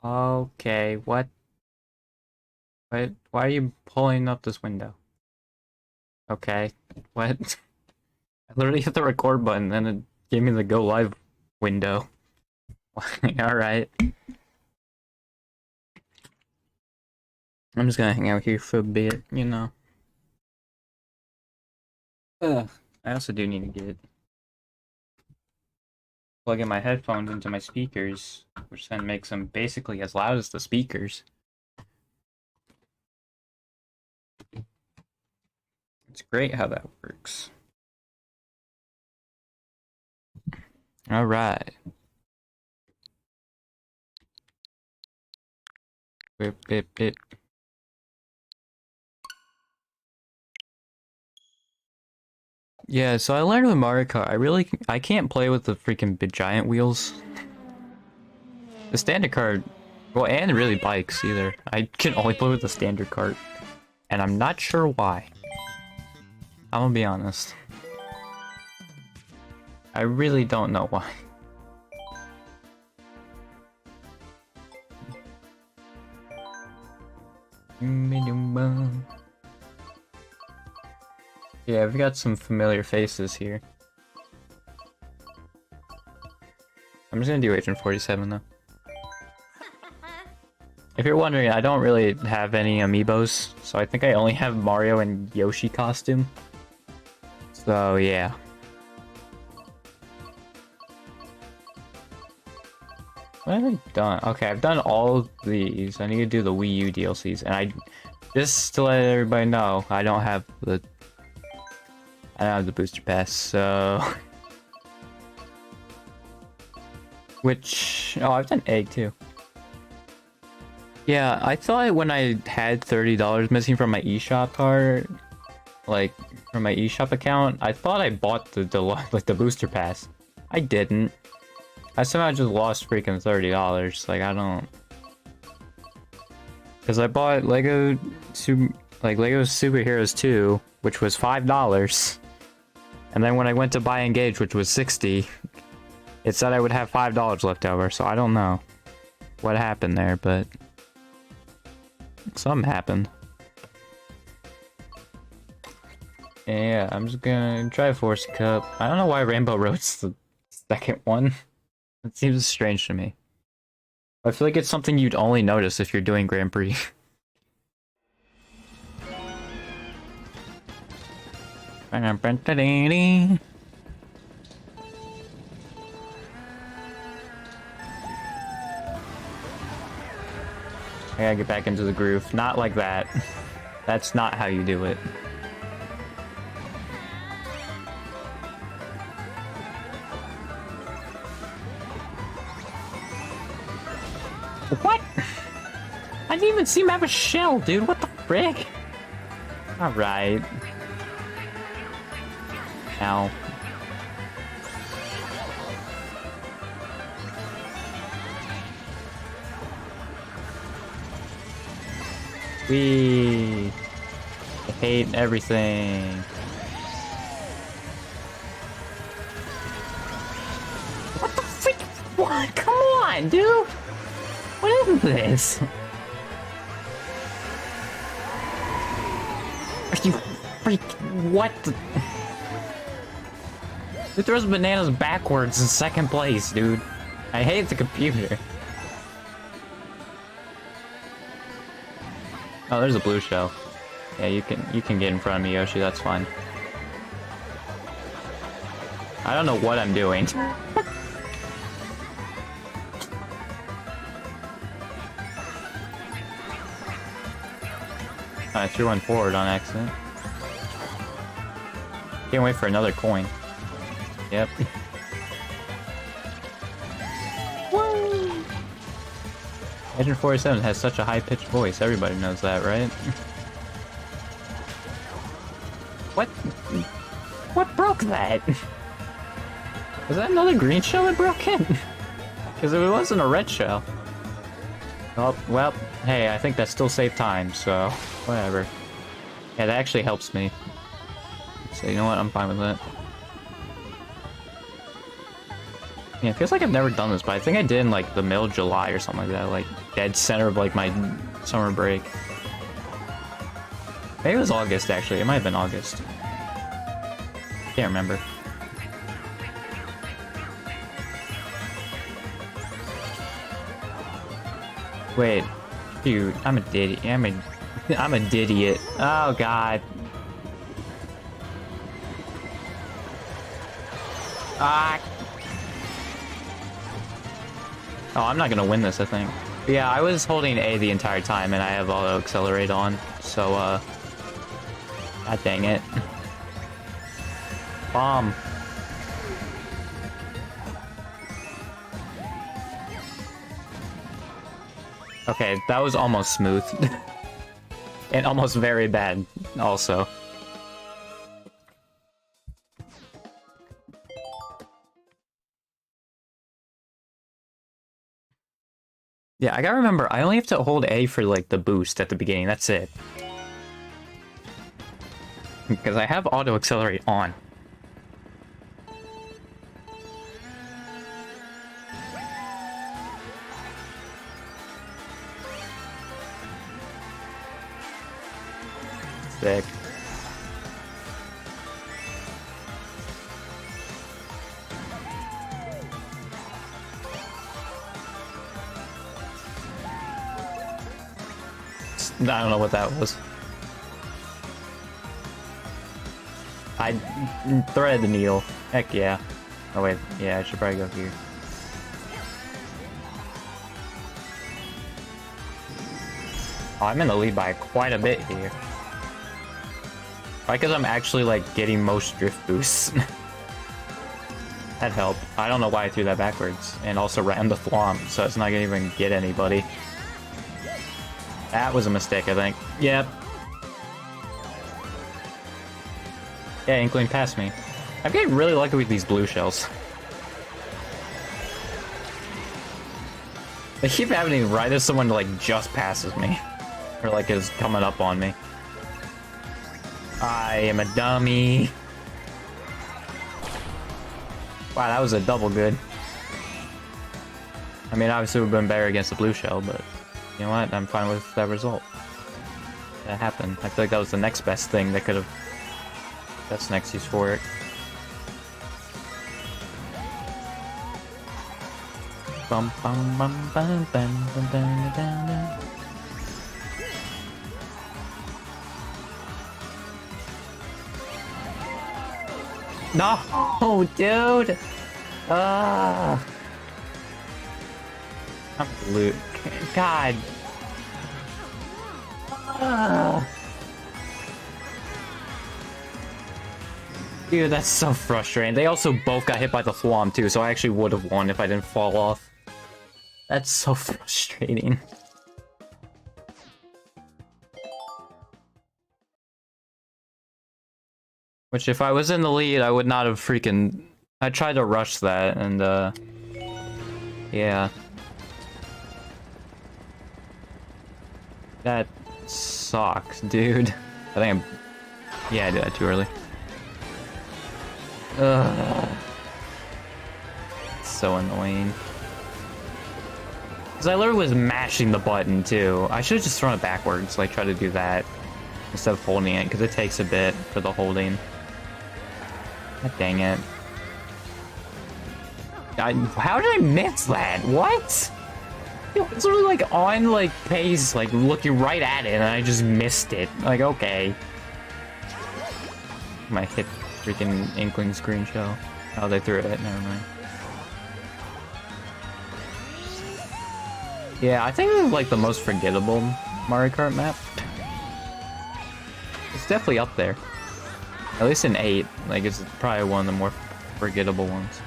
Okay, what? Why are you pulling up this window? Okay, what? I literally hit the record button and it gave me the go live window. Alright. I'm just gonna hang out here for a bit, you know. Ugh. I also do need to get plugging my headphones into my speakers, which then makes them basically as loud as the speakers. It's great how that works. Alright. Bip, bip, bip. Yeah, so I learned with Mario Kart, I can't play with the freaking big giant wheels. The standard cart, well, and really bikes either. I can only play with the standard cart, and I'm not sure why. I'm gonna be honest. I really don't know why. Yeah, we've got some familiar faces here. I'm just gonna do Agent 47 though. If you're wondering, I don't really have any amiibos, so I think I only have Mario and Yoshi costume. So yeah. What have I done? Okay, I've done all of these. I need to do the Wii U DLCs, and just to let everybody know, I don't have the booster pass, so oh, I've done Egg too. Yeah, I thought when I had $30 missing from my eShop card, like from my eShop account, I thought I bought the the booster pass. I didn't. I somehow just lost freaking $30. Like I don't, because I bought Lego Superheroes 2, which was $5, and then when I went to buy Engage, which was $60, it said I would have $5 left over. So I don't know what happened there, but something happened. Yeah, I'm just gonna try Force Cup. I don't know why Rainbow Road's the second one. It seems strange to me. I feel like it's something you'd only notice if you're doing Grand Prix. I gotta get back into the groove. Not like that. That's not how you do it. What? I didn't even see him have a shell, dude. What the frick? Alright. Ow. I hate everything. What the frick? What? Come on, dude! What is this? Are you freak? What the? Who throws bananas backwards in second place, dude? I hate the computer. Oh, there's a blue shell. Yeah, you can get in front of me, Yoshi. That's fine. I don't know what I'm doing. I threw one forward on accident. Can't wait for another coin. Yep. Woo! Agent 47 has such a high-pitched voice. Everybody knows that, right? What? What broke that? Was that another green shell that broke it? Because it wasn't a red shell. Oh, well, hey, I think that still saved time, so whatever. Yeah, that actually helps me. So you know what? I'm fine with that. Yeah, it feels like I've never done this, but I think I did in like the middle of July or something like that, like dead center of like my summer break. Maybe it was August actually. It might have been August. Can't remember. Wait, dude, I'm a diddy. I'm a didiot. Oh god. Ah. Oh, I'm not gonna win this, I think. But yeah, I was holding A the entire time, and I have auto accelerate on, so god dang it. Bomb. Okay, that was almost smooth. And almost very bad, also. Yeah, I gotta remember, I only have to hold A for, like, the boost at the beginning, that's it. Because I have auto-accelerate on. Sick. I don't know what that was. I threaded the needle. Heck yeah. Oh wait, yeah, I should probably go here. Oh, I'm in the lead by quite a bit here. Probably because I'm actually, like, getting most drift boosts. That helped. I don't know why I threw that backwards. And also rammed the flomp, so it's not gonna even get anybody. That was a mistake, I think. Yep. Yeah, Inkling passed me. I'm getting really lucky with these blue shells. They keep happening right as someone, like, just passes me. Or, like, is coming up on me. I am a dummy. Wow, that was a double good. I mean, obviously we've been better against the blue shell, but you know what? I'm fine with that result. That happened. I feel like that was the next best thing that could have... That's next use for it. Bum bum bum bum bum bum bum bum. No, dude. I'm blue. God. Dude, that's so frustrating. They also both got hit by the flom too, so I actually would have won if I didn't fall off. That's so frustrating. Which, if I was in the lead, I would not have freaking... I tried to rush that, and, yeah. That sucks, dude. I think I'm... Yeah, I did that too early. Ugh. It's so annoying. Because I literally was mashing the button, too. I should have just thrown it backwards, like, try to do that. Instead of holding it, because it takes a bit for the holding. God dang it. How did I miss that? What? It was literally like on like pace, like looking right at it, and I just missed it. Like, okay. Might hit freaking Inkling screen shell. Oh, they threw it. Never mind. Yeah, I think it's like the most forgettable Mario Kart map. It's definitely up there. At least in 8, like, it's probably one of the more forgettable ones.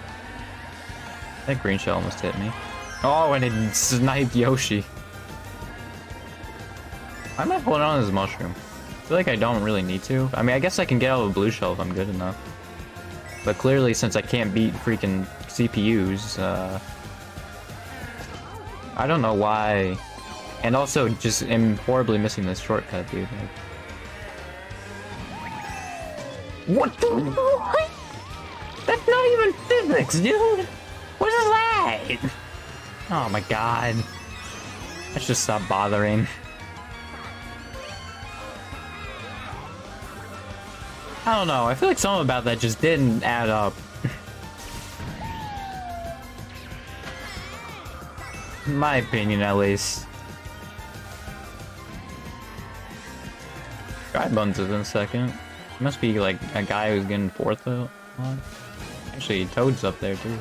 That green shell almost hit me. Oh, and it sniped Yoshi. I might hold on to this mushroom. I feel like I don't really need to. I mean, I guess I can get out of a blue shell if I'm good enough. But clearly, since I can't beat freaking CPUs, I don't know why. And also, just am horribly missing this shortcut, dude. Like, what the? What? That's not even physics, dude! What is that? Oh my god. Let's just stop bothering. I don't know, I feel like something about that just didn't add up. In my opinion, at least. Dry Buns is in second. Must be like a guy who's getting fourth though. Actually, Toad's up there too.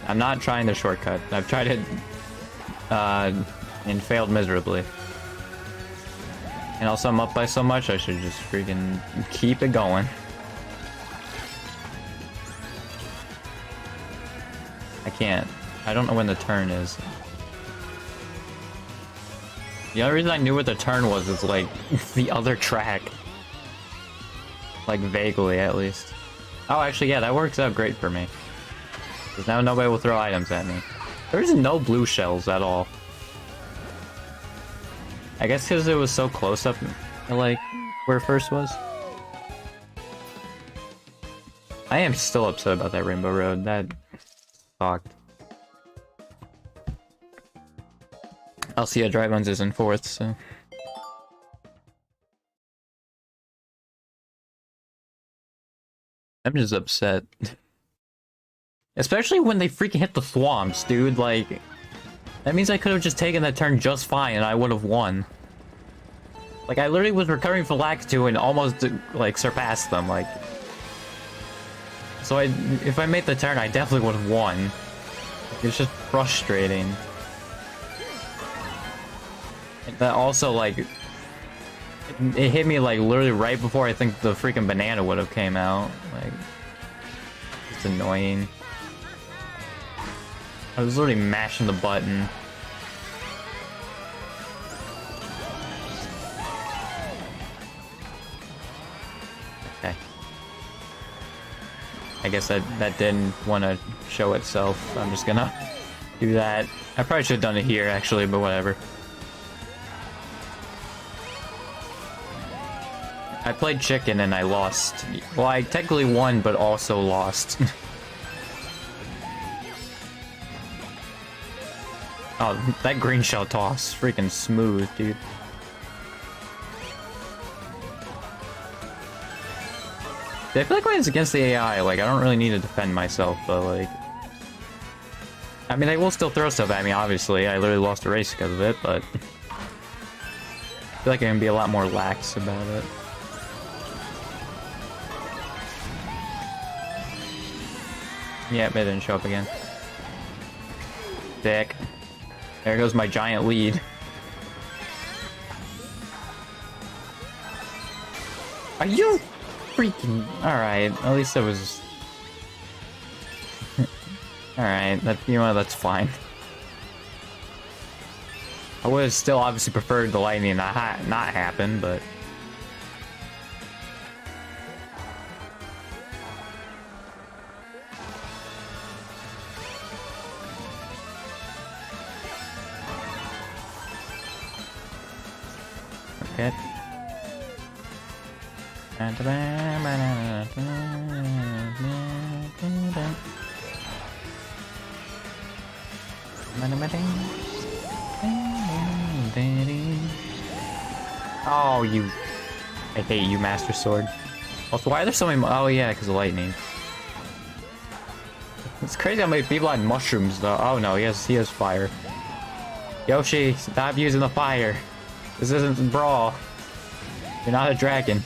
I'm not trying the shortcut. I've tried it and failed miserably. And also I'm up by so much, I should just freaking keep it going. I can't. I don't know when the turn is. The only reason I knew what the turn was is like the other track. Like vaguely at least. Oh, actually, yeah, that works out great for me. Because now nobody will throw items at me. There's no blue shells at all. I guess because it was so close up, like, where it first was. I am still upset about that Rainbow Road. That sucked. I'll see Dry Buns is in fourth, so. I'm just upset. Especially when they freaking hit the thwomps, dude. Like, that means I could have just taken that turn just fine and I would have won. Like, I literally was recovering from lag 2 and almost, like, surpassed them, like. So if I made the turn, I definitely would have won. It's just frustrating. And that also, like, it hit me, like, literally right before I think the freaking banana would have came out. Like, it's annoying. I was literally mashing the button. Okay. I guess that didn't want to show itself. I'm just gonna do that. I probably should have done it here, actually, but whatever. I played chicken and I lost. Well, I technically won, but also lost. Oh, that green shell toss. Freaking smooth, dude. I feel like when it's against the AI, like, I don't really need to defend myself, but, like... I mean, they will still throw stuff at me, obviously. I literally lost a race because of it, but... I feel like I can be a lot more lax about it. Yeah, it didn't show up again. Dick. There goes my giant lead. Are you freaking... Alright, at least it was... Alright, that, you know what, that's fine. I would have still obviously preferred the lightning not happen, but... Okay. Oh, you... I hate you, Master Sword. Also, why are there so many... Oh, yeah, because of lightning. It's crazy how many people had mushrooms, though. Oh, no, he has fire. Yoshi, stop using the fire. This isn't Brawl. You're not a dragon.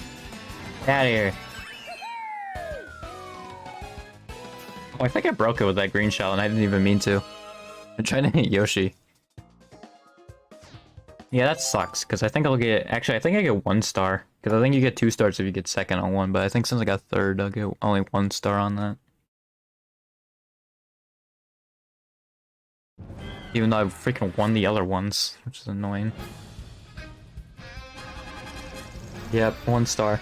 Get out of here. Oh, I think I broke it with that green shell, and I didn't even mean to. I'm trying to hit Yoshi. Yeah, that sucks, because I think I'll get... Actually, I think I get 1 star. Because I think you get 2 stars if you get second on one, but I think since I got third, I'll get only 1 star on that. Even though I freaking won the other ones, which is annoying. Yep, 1 star.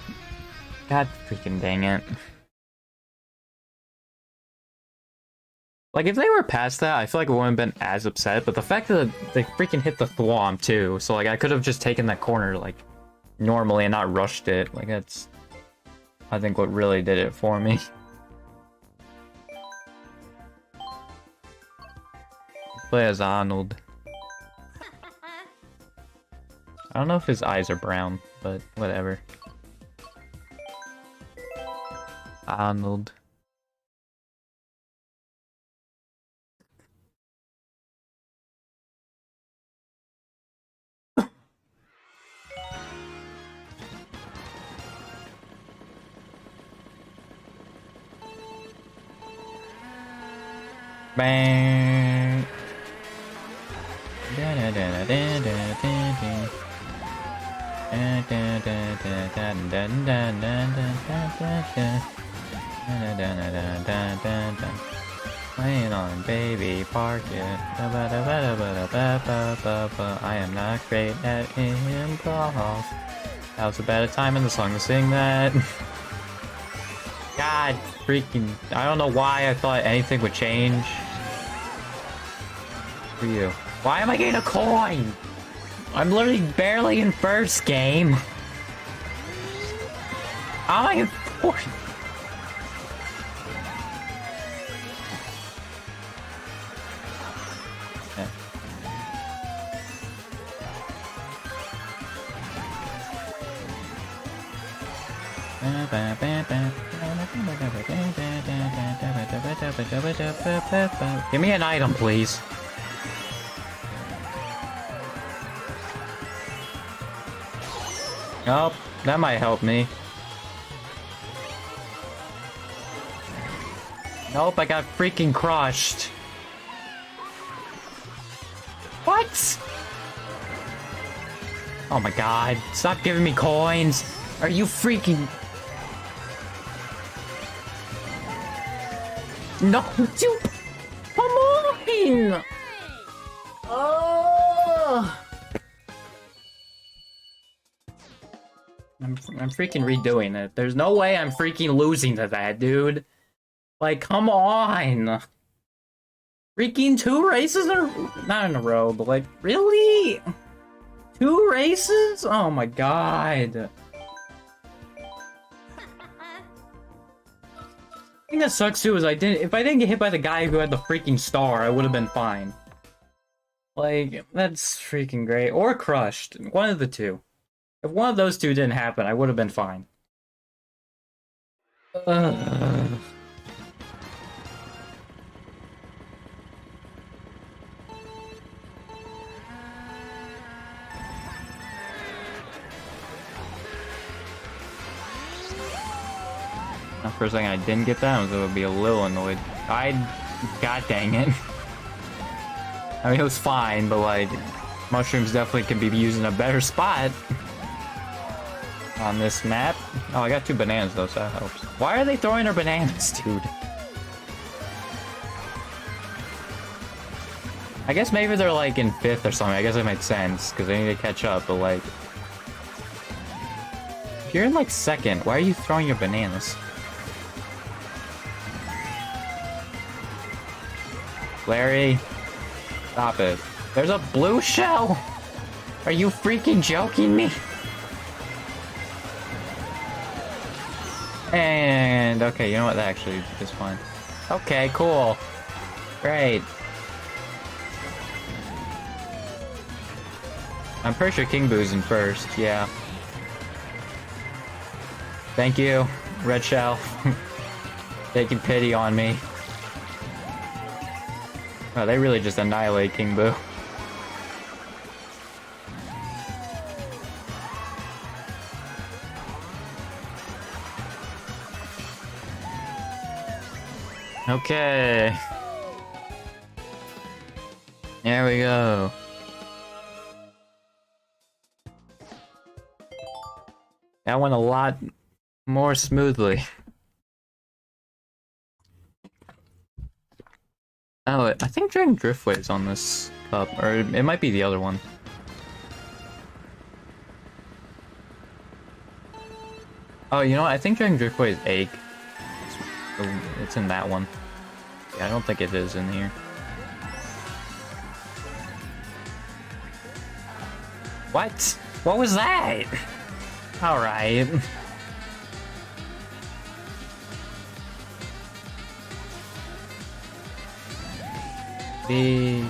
God freaking dang it. Like, if they were past that, I feel like I wouldn't have been as upset, but the fact that they freaking hit the thwomp, too, so, like, I could have just taken that corner, like, normally and not rushed it. Like, that's, I think, what really did it for me. Play as Arnold. I don't know if his eyes are brown, but whatever. Arnold. Bang. Playing on baby park it. I am not great at improv. That was a bad time in the song to sing that. God freaking, I don't know why I thought anything would change. For you. Why am I getting a coin? I'm literally barely in first game. How am I in fourth? Give me an item, please. Nope, that might help me. Nope, I got freaking crushed. What? Oh my god, stop giving me coins. Are you freaking... No, dude! Come on! Oh! I'm freaking redoing it. There's no way I'm freaking losing to that, dude. Like, come on! Freaking 2 races not in a row, but like, really? 2 races? Oh my god. The thing that sucks too is if I didn't get hit by the guy who had the freaking star, I would have been fine. Like, that's freaking great. Or crushed. One of the two. If one of those two didn't happen, I would have been fine. For a second I didn't get that, I would be a little annoyed. God dang it. I mean, it was fine, but like, mushrooms definitely can be used in a better spot on this map. Oh, I got 2 bananas though, so that helps. Why are they throwing their bananas, dude? I guess maybe they're like in 5th or something. I guess that makes sense, because they need to catch up, but like... If you're in like 2nd, why are you throwing your bananas? Larry, stop it. There's a blue shell? Are you freaking joking me? And, okay, you know what? That actually is fine. Okay, cool. Great. I'm pretty sure King Boo's in 1st, yeah. Thank you, Red Shell. Taking pity on me. Oh, they really just annihilate King Boo. Okay. There we go. That went a lot more smoothly. Oh, I think Dragon Driftway is on this cup, or it might be the other one. Oh, you know what? I think Dragon Driftway is egg. It's in that one. Yeah, I don't think it is in here. What? What was that? Alright. The...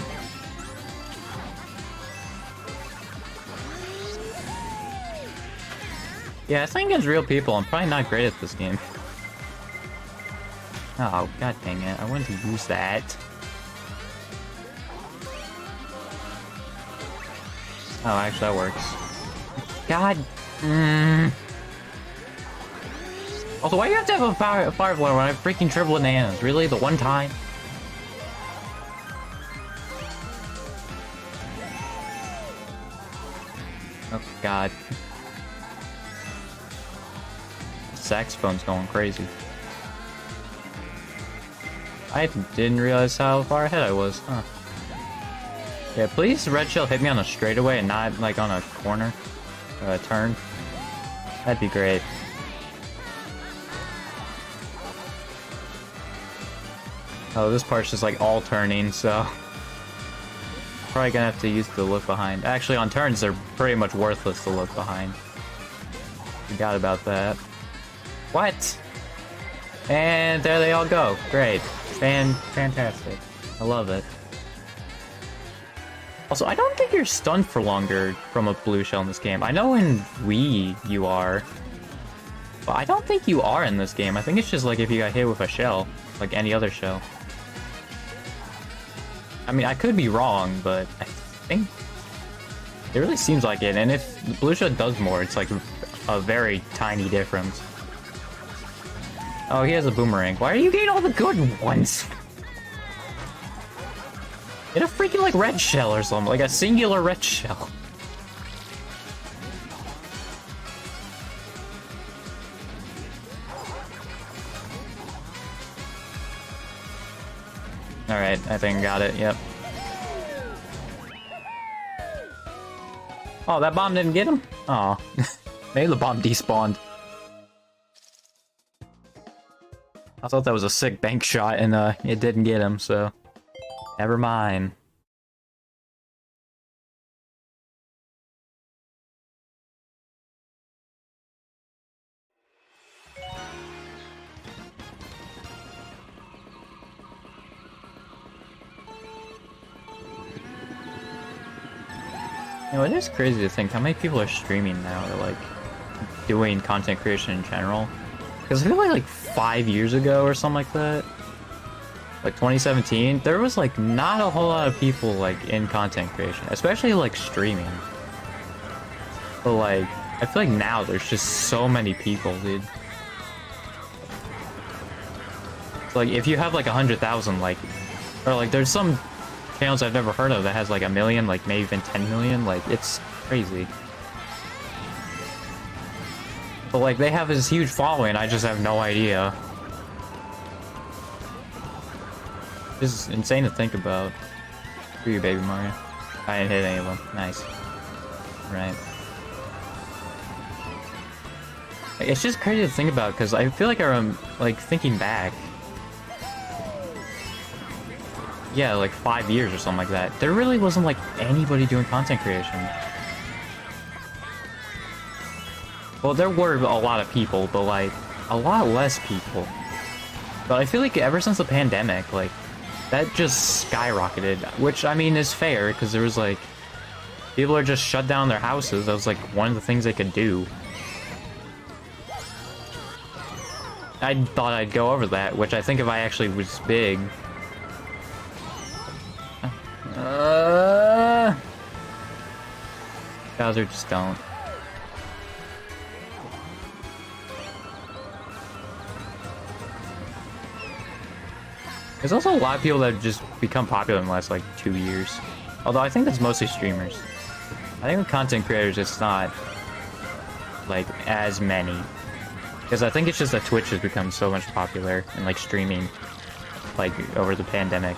Yeah, I think as real people, I'm probably not great at this game. Oh, god dang it. I wanted to use that. Oh, actually that works. God. Also, why do you have to have a firefly when I have freaking triple bananas? Really? The one time? Oh, God. Saxophone's going crazy. I didn't realize how far ahead I was, huh? Yeah, please, Red Shell, hit me on a straightaway and not, like, on a corner. Or a turn. That'd be great. Oh, this part's just, like, all turning, so... Probably gonna have to use the look behind. Actually, on turns, they're pretty much worthless to look behind. Forgot about that. What? And there they all go. Great. Fantastic. I love it. Also, I don't think you're stunned for longer from a blue shell in this game. I know in Wii you are, but I don't think you are in this game. I think it's just like if you got hit with a shell, like any other shell. I mean, I could be wrong, but I think it really seems like it. And if the blue shell does more, it's like a very tiny difference. Oh, he has a boomerang. Why are you getting all the good ones? Get a freaking, like, red shell or something. Like a singular red shell. Alright, I think I got it, yep. Oh, that bomb didn't get him? Aw. Maybe the bomb despawned. I thought that was a sick bank shot and it didn't get him, so... Never mind. You know, it is crazy to think how many people are streaming now or like doing content creation in general. Because I feel like 5 years ago or something like that, like 2017, there was like not a whole lot of people like in content creation, especially like streaming. But like, I feel like now there's just so many people, dude. So, like, if you have like 100,000, like, or like there's some channels I've never heard of that has like 1 million, like maybe even 10 million, like it's crazy. But like they have this huge following, I just have no idea. This is insane to think about. Who are you, Baby Mario? I didn't hit any of them. Nice. Right. It's just crazy to think about because I feel like I'm like thinking back. Yeah, like 5 years or something like that. There really wasn't like anybody doing content creation. Well, there were a lot of people, but like a lot less people. But I feel like ever since the pandemic, like that just skyrocketed, which I mean is fair because there was like people are just shut down their houses. That was like one of the things they could do. I thought I'd go over that, which I think if I actually was big. Bowser, just don't. There's also a lot of people that have just become popular in the last like 2 years. Although I think that's mostly streamers. I think with content creators it's not like as many. Because I think it's just that Twitch has become so much popular and like streaming like over the pandemic.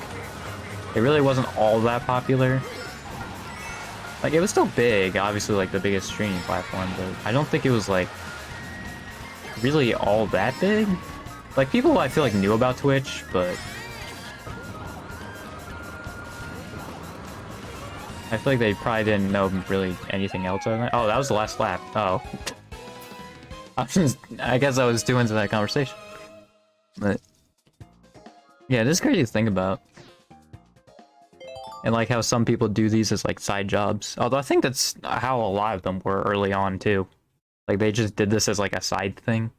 It really wasn't all that popular. Like it was still big, obviously like the biggest streaming platform, but I don't think it was like really all that big. Like people I feel like knew about Twitch, but I feel like they probably didn't know really anything else other than that. Oh, that was the last lap. Oh. I guess I was too into that conversation. But yeah, it is crazy to think about. And like how some people do these as like side jobs. Although I think that's how a lot of them were early on too. Like they just did this as like a side thing.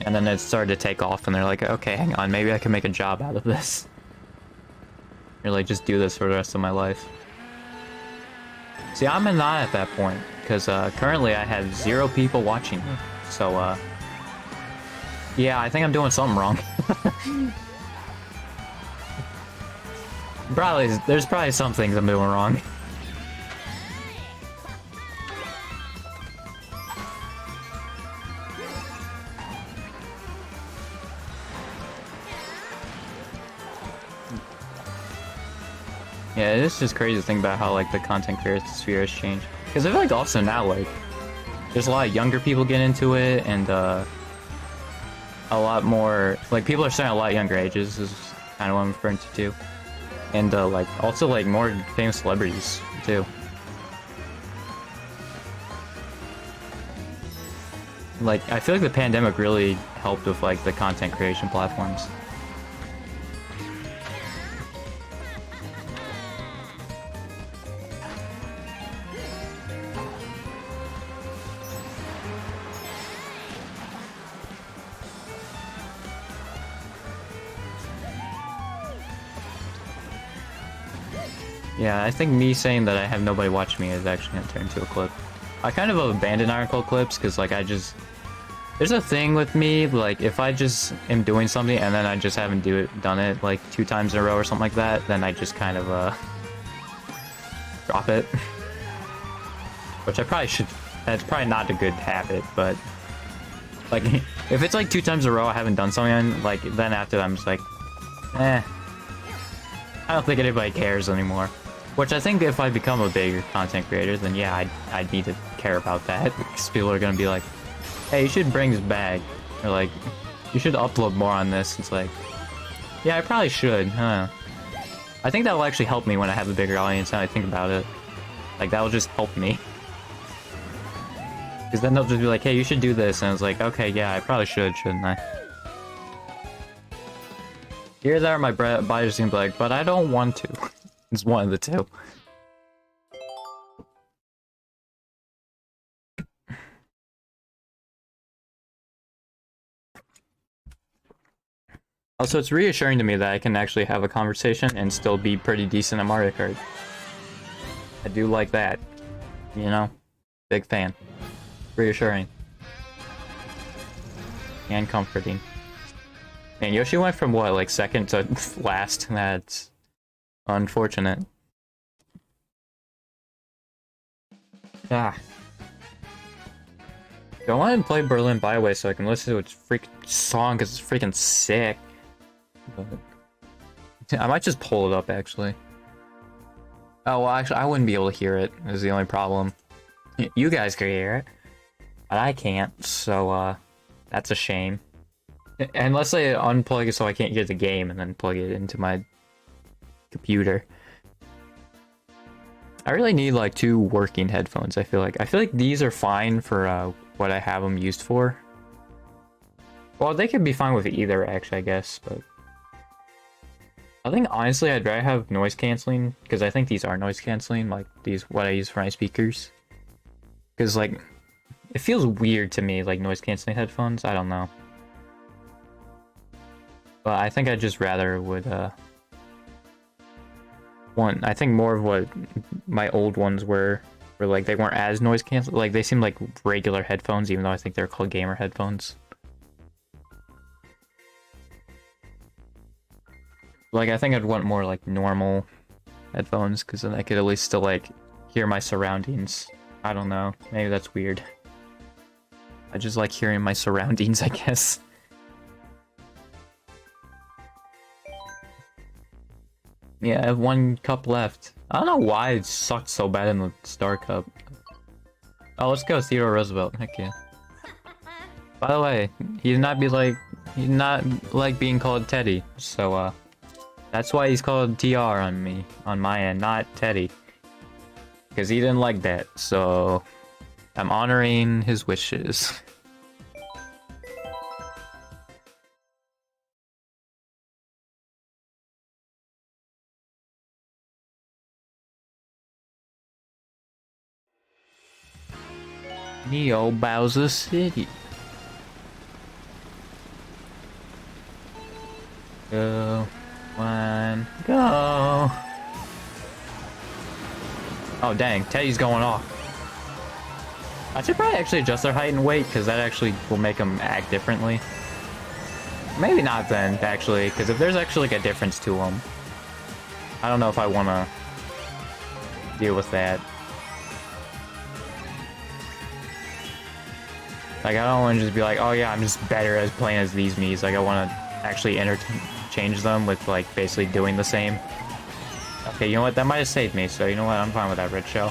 And then it started to take off and they're like, okay, hang on, maybe I can make a job out of this. Or like just do this for the rest of my life. See, I'm not at that point, because currently I have 0 people watching me. So, yeah, I think I'm doing something wrong. There's probably some things I'm doing wrong. Yeah, it's just crazy to think about how, like, the content creator sphere has changed. Because I feel like also now, like, there's a lot of younger people get into it, and, a lot more, like, people are starting at a lot younger ages, is kind of what I'm referring to, too. And, like, also, like, more famous celebrities, too. Like, I feel like the pandemic really helped with, like, the content creation platforms. Yeah, I think me saying that I have nobody watch me is actually gonna turn into a clip. I kind of abandon Iron Cold clips because, like, there's a thing with me, like, if I just am doing something and then I just haven't done it, like, 2 times in a row or something like that, then I just kind of, drop it. Which I probably should, that's probably not a good habit, but, like, if it's, like, 2 times in a row I haven't done something, like, then after that I'm just like, I don't think anybody cares anymore. Which I think if I become a bigger content creator, then yeah, I'd need to care about that. Because people are gonna be like, hey, you should bring this back. Or like, you should upload more on this. It's like, yeah, I probably should, huh? I think that will actually help me when I have a bigger audience now I think about it. Like, that will just help me. Because then they'll just be like, hey, you should do this. And it's like, okay, yeah, I probably should, shouldn't I? Here, there, my body's gonna be like, but I don't want to. It's one of the two. Also, it's reassuring to me that I can actually have a conversation and still be pretty decent at Mario Kart. I do like that. You know? Big fan. Reassuring. And comforting. Man, Yoshi went from what, like second to last? That's unfortunate. Ah. I want to play Berlin Byway so I can listen to its freaking song because it's freaking sick. But I might just pull it up actually. Oh, well, actually, I wouldn't be able to hear it, is the only problem. You guys can hear it, but I can't, so, that's a shame. Unless I unplug it so I can't hear the game and then plug it into my computer. I really need like 2 working headphones, I feel like. I feel like these are fine for what I have them used for. Well, they could be fine with either, actually, I guess, but... I think, honestly, I'd rather have noise canceling, because I think these are noise canceling, like these, what I use for my speakers. Because, like, it feels weird to me, like, noise canceling headphones, I don't know. But I think I'd just rather would, I think more of what my old ones were like, they weren't as noise canceling, like, they seemed like regular headphones, even though I think they're called gamer headphones. Like, I think I'd want more, like, normal headphones, because then I could at least still, like, hear my surroundings. I don't know, maybe that's weird. I just like hearing my surroundings, I guess. Yeah, I have 1 cup left. I don't know why it sucked so bad in the Star Cup. Oh, let's go Theodore Roosevelt. Heck yeah. By the way, he's not like being called Teddy. So, that's why he's called TR on my end, not Teddy. Because he didn't like that, so... I'm honoring his wishes. Neo Bowser City. Go. One. Go. Oh, dang. Teddy's going off. I should probably actually adjust their height and weight, because that actually will make them act differently. Maybe not then, actually, because if there's actually like a difference to them, I don't know if I want to deal with that. Like, I don't want to just be like, oh yeah, I'm just better as playing as these Miis. Like, I want to actually interchange them with, like, basically doing the same. Okay, you know what? That might have saved me, so you know what? I'm fine with that red shell.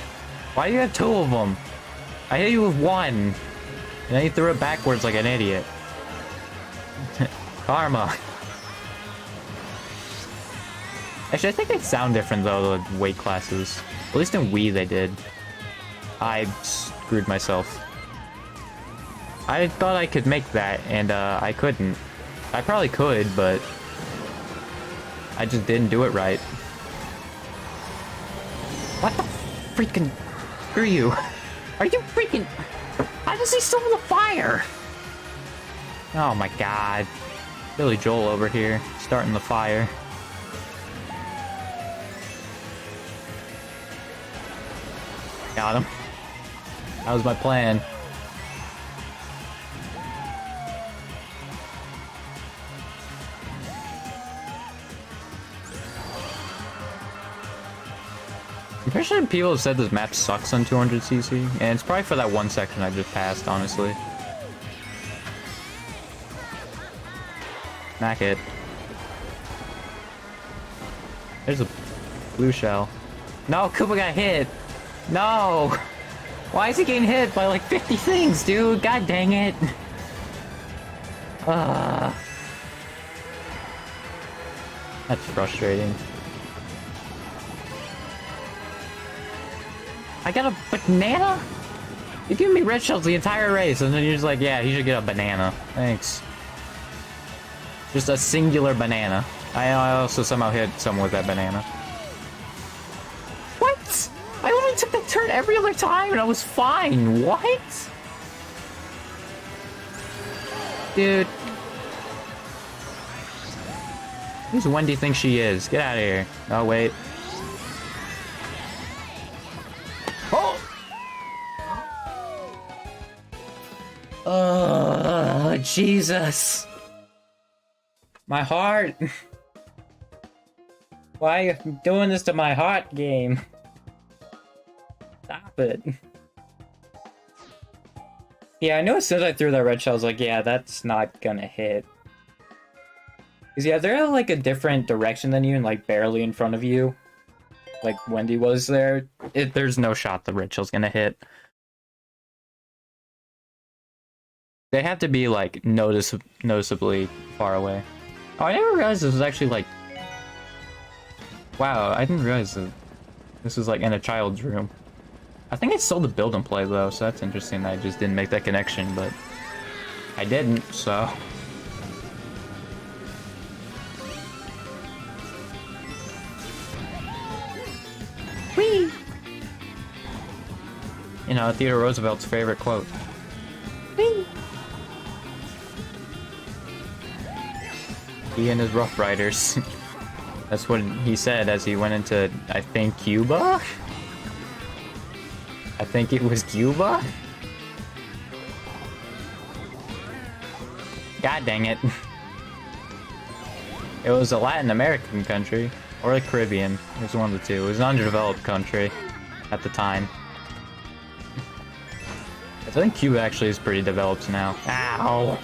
Why do you have two of them? I hit you with one. And then you threw it backwards like an idiot. Karma. Actually, I think they sound different, though, the weight classes. At least in Wii, they did. I screwed myself. I thought I could make that, and I couldn't. I probably could, but I just didn't do it right. What the freaking... Screw you. Are you freaking... How does he still in the fire? Oh my god. Billy Joel over here, starting the fire. Got him. That was my plan. I'm pretty sure people have said this map sucks on 200cc, and it's probably for that one section I just passed, honestly. Smack it. There's a blue shell. No, Koopa got hit! No! Why is he getting hit by like 50 things, dude? God dang it! That's frustrating. I got a banana? You give me red shells the entire race, and then you're just like, yeah, he should get a banana. Thanks. Just a singular banana. I also somehow hit someone with that banana. What? I only took the turn every other time, and I was fine. What? Dude. Who's Wendy think she is? Get out of here. Oh, wait. Oh, Jesus. My heart. Why are you doing this to my heart, game? Stop it. Yeah, I know as soon as I threw that red shell, I was like, yeah, that's not gonna hit. Because, yeah, they're like a different direction than you and like barely in front of you. Like Wendy was there. There's no shot the red shell's gonna hit. They have to be, like, noticeably far away. Oh, I never realized this was actually, like... Wow, I didn't realize that this was, like, in a child's room. I think it's still the build and play, though, so that's interesting that I just didn't make that connection, but... I didn't, so... Whee! You know, Theodore Roosevelt's favorite quote. Whee! He and his Rough Riders. That's what he said as he went into, I think, Cuba? I think it was Cuba? God dang it. It was a Latin American country. Or the Caribbean. It was one of the two. It was an underdeveloped country at the time. I think Cuba actually is pretty developed now. Ow!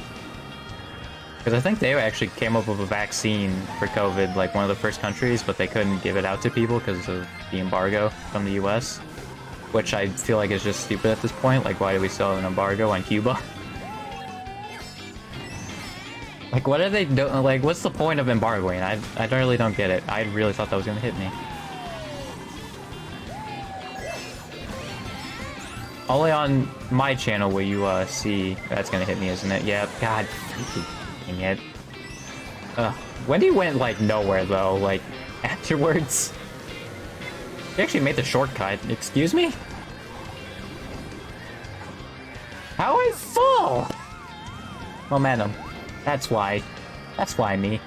Because I think they actually came up with a vaccine for COVID, like one of the first countries, but they couldn't give it out to people because of the embargo from the US. Which I feel like is just stupid at this point. Like, why do we still have an embargo on Cuba? Like, what are they doing? Like, what's the point of embargoing? I really don't get it. I really thought that was gonna hit me. Only on my channel will you see that's gonna hit me, isn't it? Yep. God, dang it. Wendy went like nowhere though. Like afterwards, he actually made the shortcut. Excuse me? How I fall? Momentum. That's why. That's why me.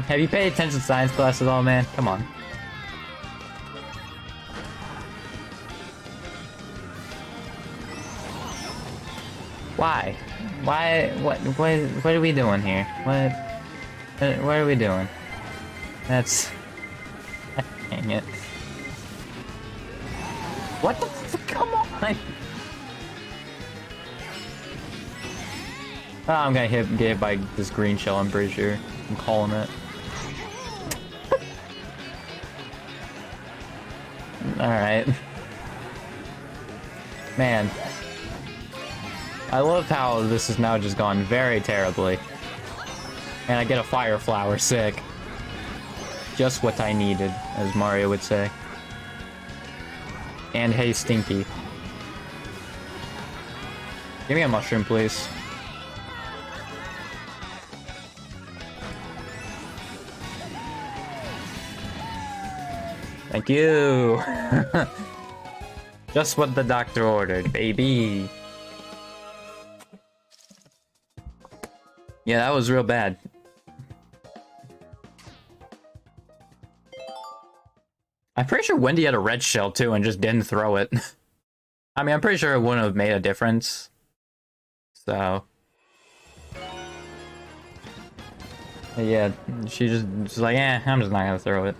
Have you paid attention to science class at all, man? Come on. Why? Why? What are we doing here? What are we doing? That's... Dang it. What the f- come on! Oh, I'm gonna get hit by this green shell, I'm pretty sure. I'm calling it. Alright. Man. I love how this has now just gone very terribly. And I get a fire flower, sick. Just what I needed, as Mario would say. And hey, Stinky. Give me a mushroom, please. Thank you! Just what the doctor ordered, baby! Yeah, that was real bad. I'm pretty sure Wendy had a red shell too and just didn't throw it. I mean, I'm pretty sure it wouldn't have made a difference. So... yeah, she's like, eh, I'm just not gonna throw it.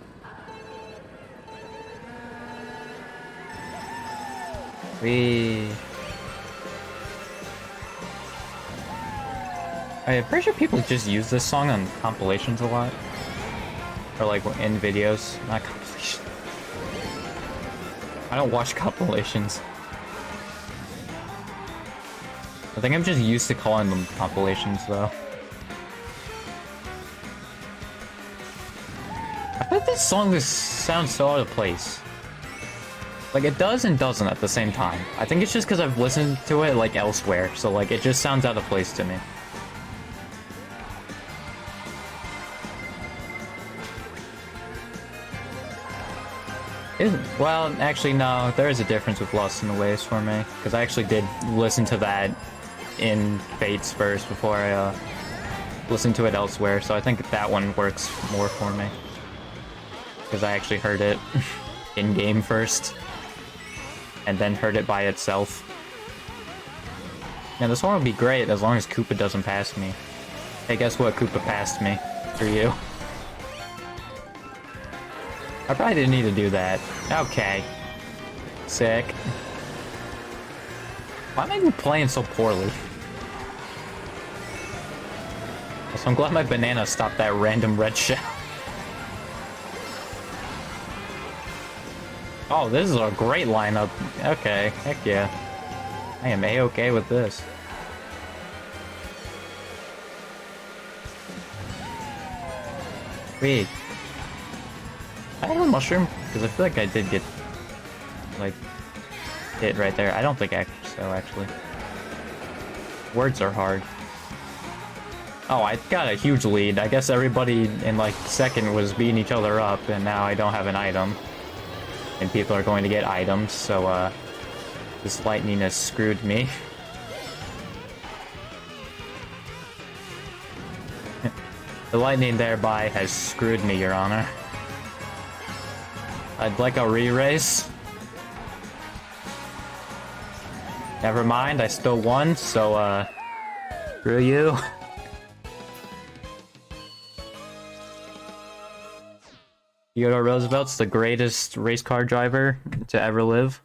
I'm pretty sure people just use this song on compilations a lot. Or like in videos, not compilations. I don't watch compilations. I think I'm just used to calling them compilations though. I think this song sounds so out of place. Like, it does and doesn't at the same time. I think it's just because I've listened to it, like, elsewhere, so, like, it just sounds out of place to me. Well, actually, no, there is a difference with Lost in the Waves for me, because I actually did listen to that in Fates first before I listened to it elsewhere, so I think that one works more for me. Because I actually heard it in-game first. And then heard it by itself. Yeah, this one would be great as long as Koopa doesn't pass me. Hey, guess what? Koopa passed me. For you. I probably didn't need to do that. Okay. Sick. Why am I even playing so poorly? So I'm glad my banana stopped that random red shell. Oh, this is a great lineup. Okay, heck yeah. I am A-okay with this. Wait. I have a mushroom? Because I feel like I did get, like, hit right there. I don't think so, actually. Words are hard. Oh, I got a huge lead. I guess everybody in, like, second was beating each other up, and now I don't have an item. And people are going to get items, so, this lightning has screwed me. The lightning thereby has screwed me, Your Honor. I'd like a re-race. Never mind, I still won, so, screw you. Theodore Roosevelt's the greatest race car driver to ever live.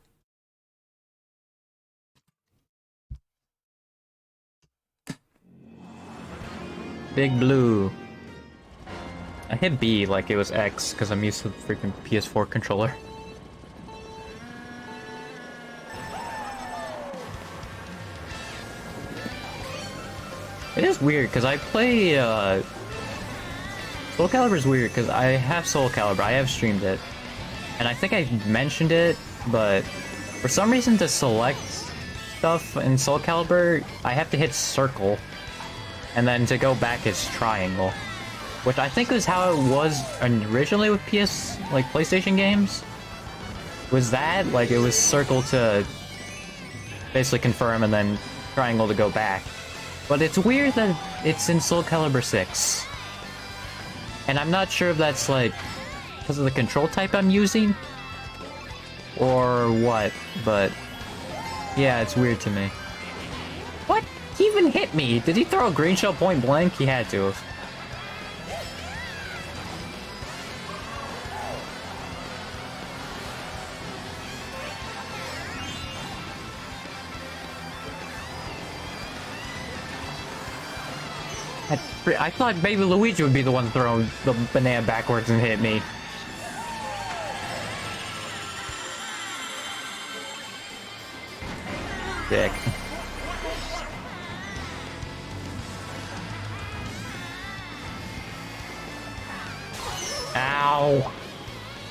Big Blue. I hit B like it was X because I'm used to the freaking PS4 controller. It is weird because I play Soul Calibur's weird because I have Soul Calibur, I have streamed it, and I think I mentioned it, but For some reason, to select stuff in Soul Calibur, I have to hit circle, and then to go back it's triangle, which I think is how it was originally with PlayStation games. Was that like it was circle to basically confirm, and then triangle to go back? But it's weird that it's in Soul Calibur 6, and I'm not sure if that's like because of the control type I'm using or what, but yeah, it's weird to me. What? He even hit me! Did he throw a green shell point blank? He had to have. I thought Baby Luigi would be the one throwing the banana backwards and hit me. Dick. Ow.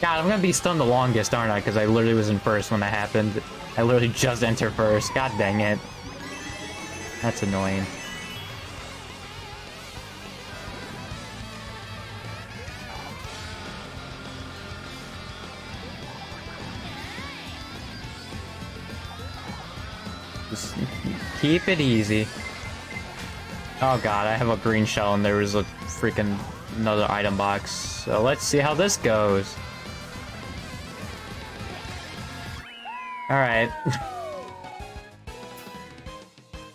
God, I'm gonna be stunned the longest, aren't I? Because I literally was in first when that happened. I literally just entered first. God dang it. That's annoying. Just keep it easy. Oh god, I have a green shell and there was a freaking another item box. So let's see how this goes. Alright.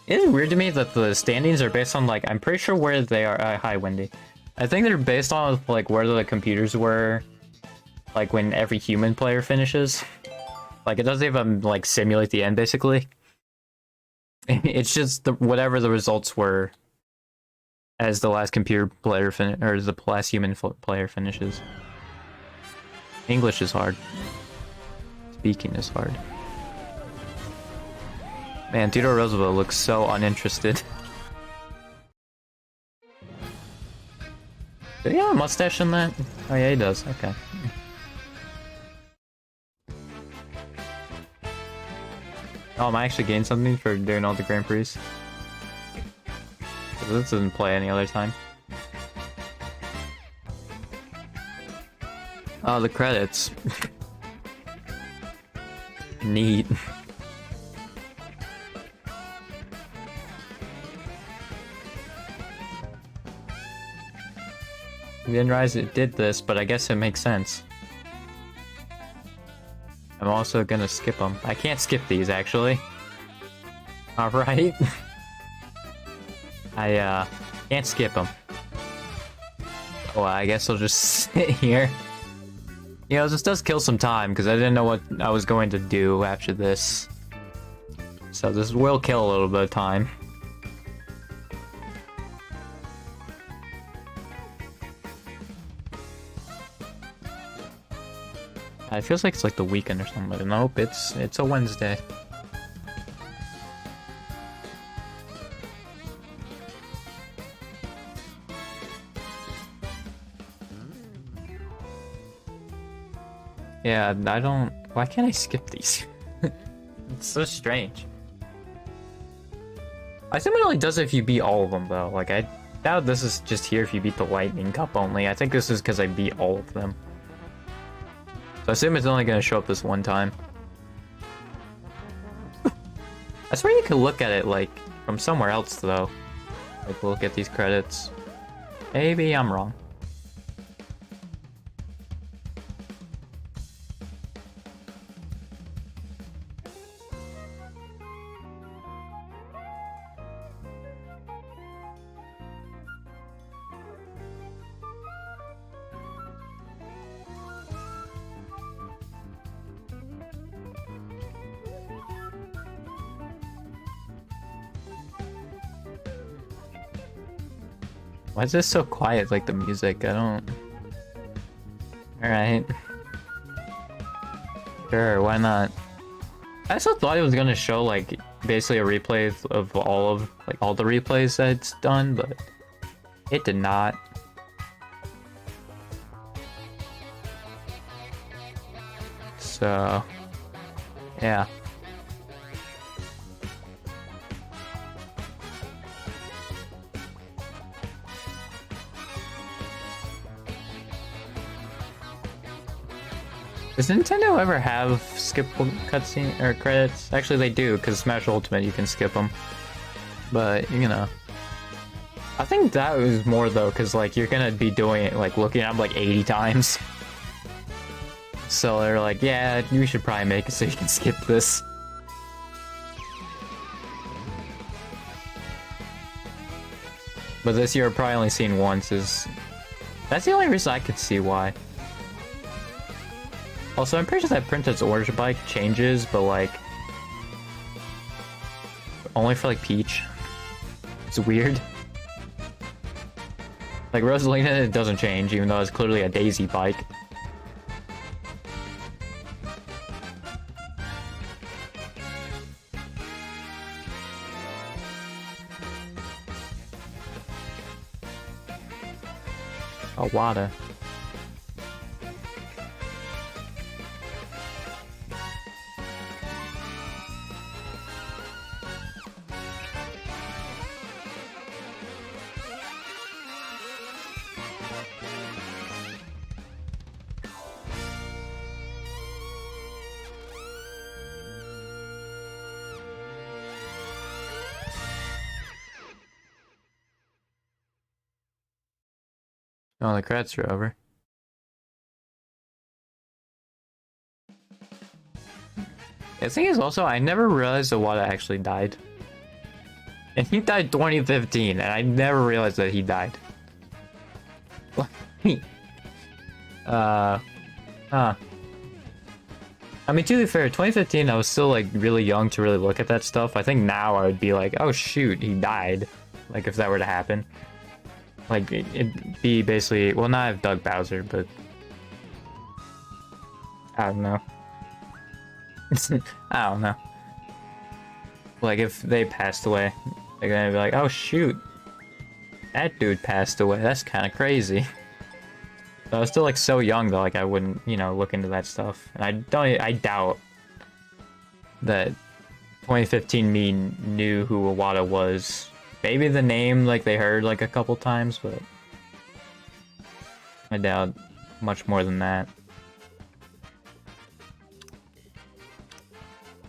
It's weird to me that the standings are based on, like, I'm pretty sure where they are. Hi, Wendy. I think they're based on, like, where the computers were, like, when every human player finishes. Like, it doesn't even, like, simulate the end, basically. It's just whatever the results were as the last computer player or the last human player finishes. English is hard. Speaking is hard. Man, Theodore Roosevelt looks so uninterested. Did he have a mustache in that? Oh yeah, he does. Okay. Oh, am I actually gained something for doing all the Grand Prix? This doesn't play any other time. Oh, the credits. Neat. I didn't realize it did this, but I guess it makes sense. I'm also gonna skip them. I can't skip these, actually. Alright. I, can't skip them. Well, I guess I'll just sit here. You know, this does kill some time, because I didn't know what I was going to do after this. So this will kill a little bit of time. It feels like it's like the weekend or something, but nope, it's a Wednesday. Yeah, I don't... Why can't I skip these? It's so strange. I think it only does it if you beat all of them, though. Like, I doubt this is just here if you beat the Lightning Cup only. I think this is because I beat all of them. So I assume it's only going to show up this one time. I swear you can look at it, like, from somewhere else, though. Like, look at these credits. Maybe I'm wrong. Why is this so quiet, like the music? I don't... Alright. Sure, why not? I also thought it was gonna show, like, basically a replay of all the replays that it's done, but it did not. So, yeah. Does Nintendo ever have skippable cutscene or credits? Actually, they do, because Smash Ultimate you can skip them. But you know, I think that was more though, because like you're gonna be doing it, like looking at them like 80 times. So they're like, yeah, you should probably make it so you can skip this. But this year I've probably only seen once is... That's the only reason I could see why. Also, I'm pretty sure that Princess Orange bike changes, but like... only for like Peach. It's weird. Like Rosalina, it doesn't change, even though it's clearly a Daisy bike. Awada. Oh, the credits are over. The thing is also, I never realized Iwata actually died. And he died 2015, and I never realized that he died. Huh. I mean, to be fair, 2015, I was still, like, really young to really look at that stuff. I think now I would be like, oh shoot, he died. Like, if that were to happen. Like, it'd be basically... Well, not have Doug Bowser, but... I don't know. I don't know. Like, if they passed away, they're gonna be like, oh shoot, that dude passed away. That's kind of crazy. So I was still, like, so young, though, like, I wouldn't, you know, look into that stuff. And I doubt that 2015 me knew who Iwata was. Maybe the name, like, they heard, like, a couple times, but I doubt much more than that.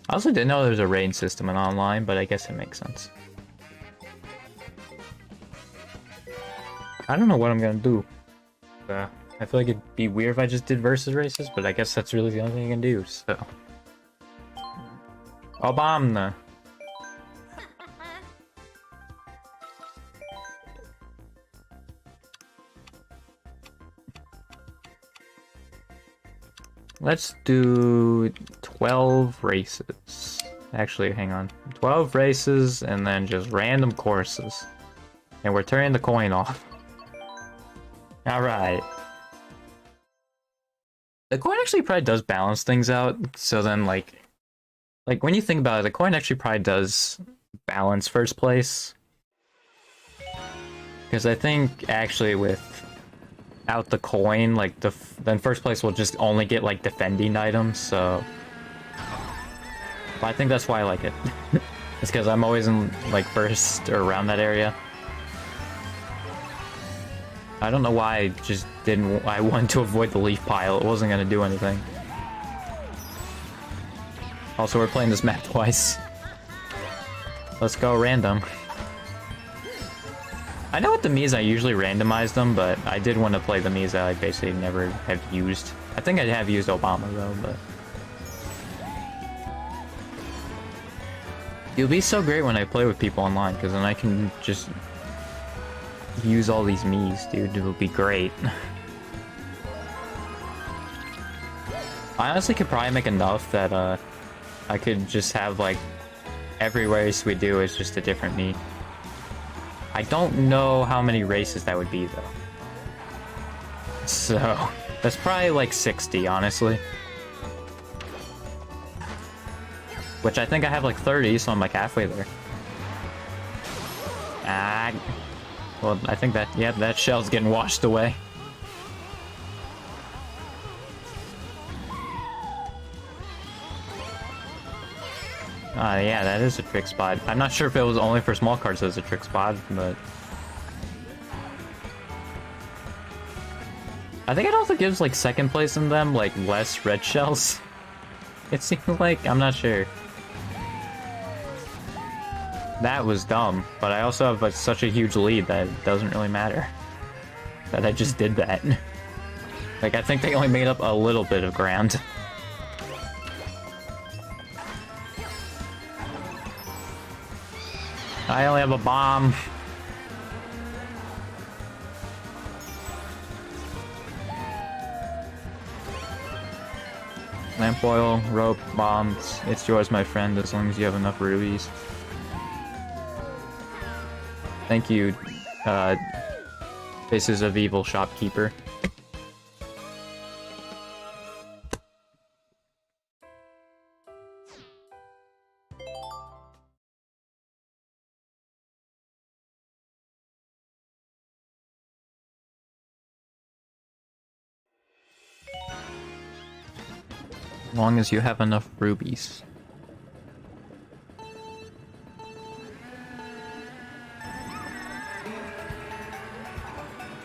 I also didn't know there was a raid system in online, but I guess it makes sense. I don't know what I'm gonna do. I feel like it'd be weird if I just did versus races, but I guess that's really the only thing I can do, so... Obama! Let's do 12 races. Actually, hang on. 12 races and then just random courses. And we're turning the coin off. Alright. The coin actually probably does balance things out. So then, like when you think about it, the coin actually probably does balance first place. Because I think actually without the coin, like then first place will just only get like defending items, so but I think that's why I like it. It's because I'm always in like first or around that area. I don't know why I just didn't. I wanted to avoid the leaf pile. It wasn't gonna do anything. Also, we're playing this map twice. Let's go random. I know with the Miis I usually randomize them, but I did want to play the Miis that I basically never have used. I think I have used Obama though, but... It'll be so great when I play with people online, because then I can just use all these Miis, dude. It'll be great. I honestly could probably make enough that I could just have like every race we do is just a different Mii. I don't know how many races that would be, though. So, that's probably like 60, honestly. Which I think I have like 30, so I'm like halfway there. Ah. Well, I think that, yeah, that shell's getting washed away. Yeah, that is a trick spot. I'm not sure if it was only for small cards as a trick spot, but... I think it also gives, like, second place in them, like, less red shells. It seems like, I'm not sure. That was dumb, but I also have, like, such a huge lead that it doesn't really matter. That I just did that. Like, I think they only made up a little bit of ground. I only have a bomb. Lamp oil, rope, bombs. It's yours, my friend, as long as you have enough rubies. Thank you, Faces of Evil shopkeeper. As long as you have enough rubies.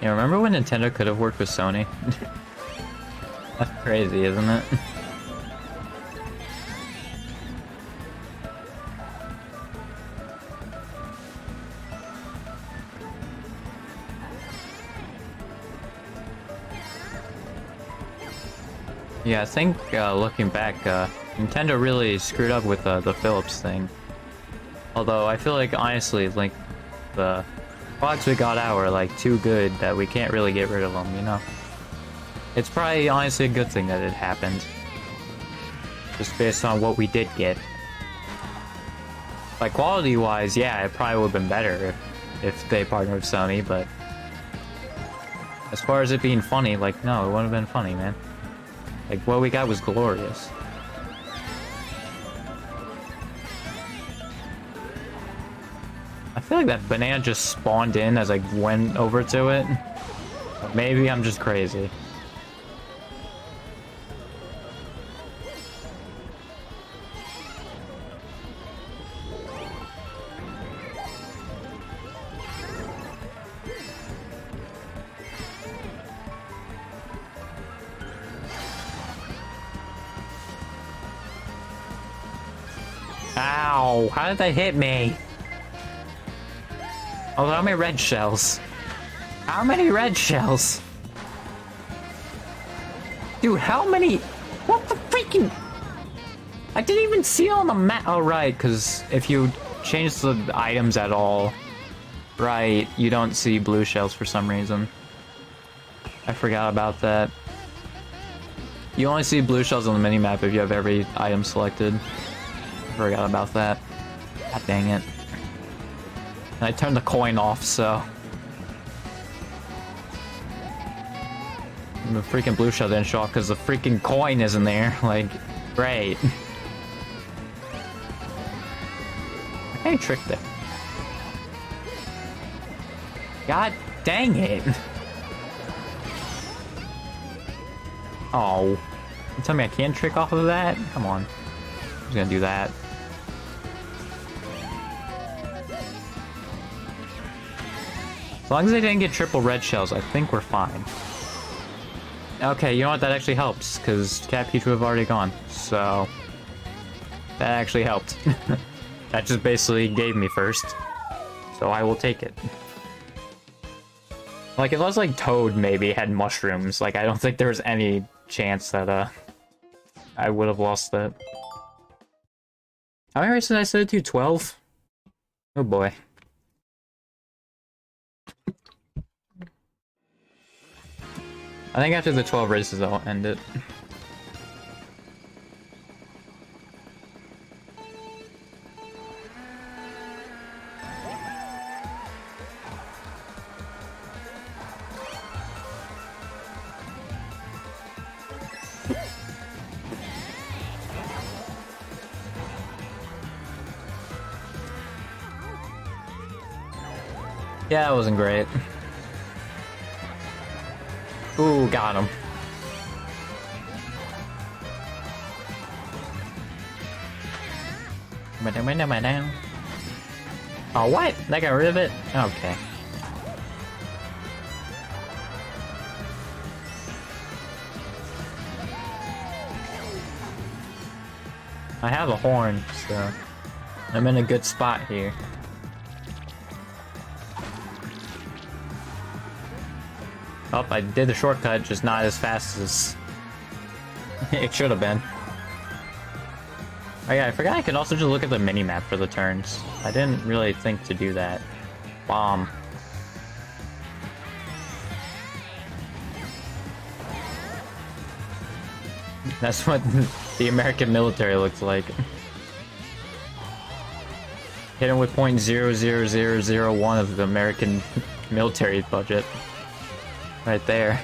Yeah, remember when Nintendo could have worked with Sony? That's crazy, isn't it? Yeah, I think, looking back, Nintendo really screwed up with the Philips thing. Although, I feel like, honestly, like, the products we got out are, like, too good that we can't really get rid of them, you know? It's probably, honestly, a good thing that it happened. Just based on what we did get. Like, quality-wise, yeah, it probably would have been better if they partnered with Sony, but... as far as it being funny, like, no, it wouldn't have been funny, man. Like, what we got was glorious. I feel like that banana just spawned in as I went over to it. Maybe I'm just crazy. Ow! How did that hit me? Oh, how many red shells? How many red shells? Dude, how many? What the freaking? I didn't even see it on the map. Oh, right, because if you change the items at all, right, you don't see blue shells for some reason. I forgot about that. You only see blue shells on the minimap if you have every item selected. Forgot about that. God dang it. And I turned the coin off, so... and the freaking blue shell didn't show up because the freaking coin isn't there. Like, great. I can't trick that. God dang it. Oh. You tell me I can't trick off of that? Come on. I'm just gonna do that. As long as they didn't get triple red shells, I think we're fine. Okay, you know what? That actually helps, because Cat Peach would have already gone. So... that actually helped. That just basically gave me first. So I will take it. Like, if it was like Toad maybe had mushrooms, like, I don't think there was any chance that, I would have lost that. How many races did I set it to? 12? Oh boy. I think after the 12 races, I'll end it. Yeah, that wasn't great. Ooh, got him. Oh, what? That got rid of it? Okay. I have a horn, so I'm in a good spot here. Oh, I did the shortcut, just not as fast as it should have been. Oh yeah, I forgot I could also just look at the mini-map for the turns. I didn't really think to do that. Bomb. That's what the American military looks like. Hit him with 0.00001 of the American military budget. Right there.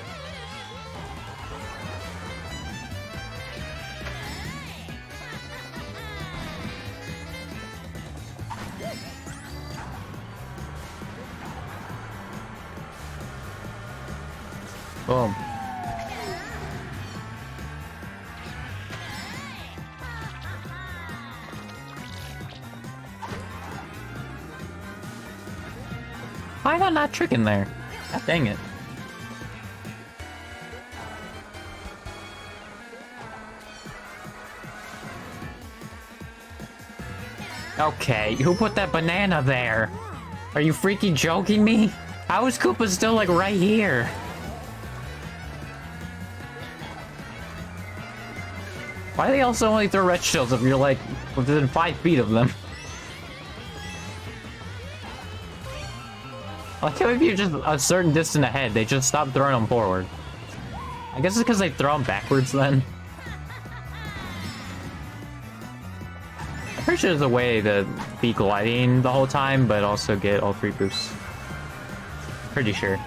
Boom. Why am I not tricking there? God dang it. Okay, who put that banana there? Are you freaking joking me? How is Koopa still, like, right here? Why do they also only throw red shells if you're, like, within 5 feet of them? Like, if you're just a certain distance ahead, they just stop throwing them forward. I guess it's because they throw them backwards then. I'm pretty sure there's a way to be gliding the whole time, but also get all 3 boosts. Pretty sure.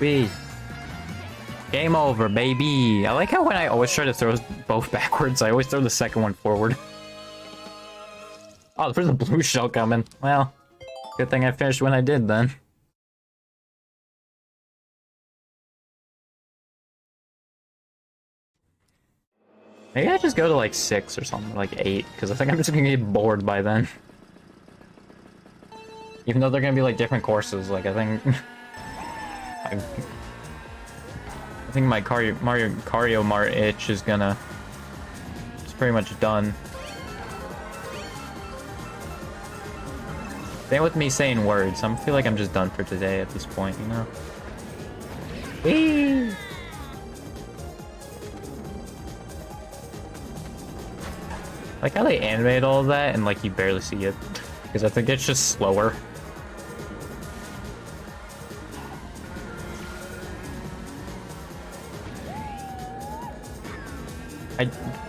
Wee. Game over, baby. I like how when I always try to throw both backwards, I always throw the second one forward. Oh, there's a blue shell coming. Well, good thing I finished when I did then. Maybe I just go to like 6 or something, like 8, because I think I'm just gonna get bored by then. Even though they're gonna be like different courses, like I think... I think my Mario Mart itch is gonna... It's pretty much done. Same with me saying words. I feel like I'm just done for today at this point, you know? Whee! Like how they animate all of that and like you barely see it. Because I think it's just slower.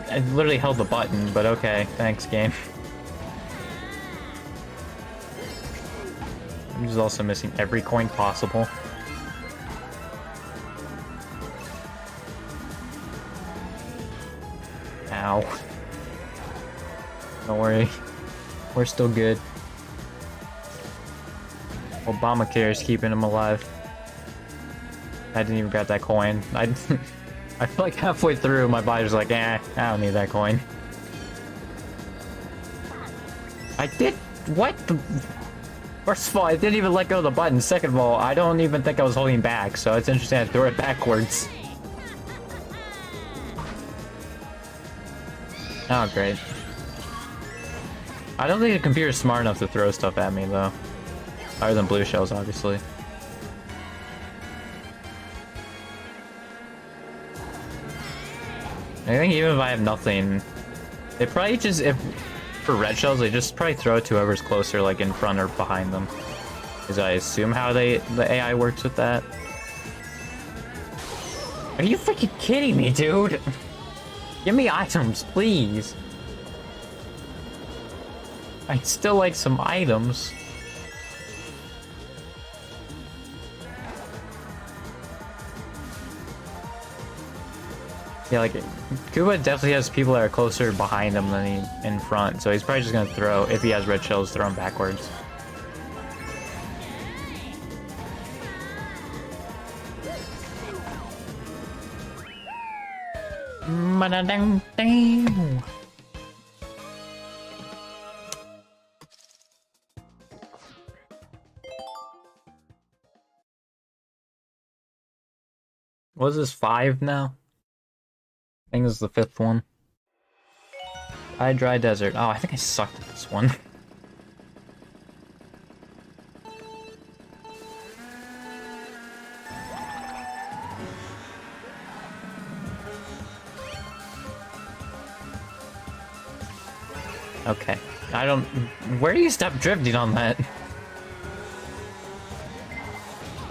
I literally held the button, but okay. Thanks, game. I'm just also missing every coin possible. Ow. Don't worry. We're still good. Obamacare is keeping him alive. I didn't even grab that coin. I feel like halfway through, my body was like, eh, I don't need that coin. I did... What the... First of all, I didn't even let go of the button. Second of all, I don't even think I was holding back, so it's interesting I threw it backwards. Oh, great. I don't think the computer's smart enough to throw stuff at me, though. Other than blue shells, obviously. I think even if I have nothing, they probably just, if for red shells, they just probably throw it to whoever's closer, like in front or behind them. Because I assume how the AI works with that. Are you freaking kidding me, dude? Give me items, please. I'd still like some items. Yeah, like, Koopa definitely has people that are closer behind him than he in front, so he's probably just gonna throw, if he has red shells, throw them backwards. What is this, 5 now? I think this is the 5th one. Dry desert. Oh, I think I sucked at this one. Okay. I don't... Where do you stop drifting on that?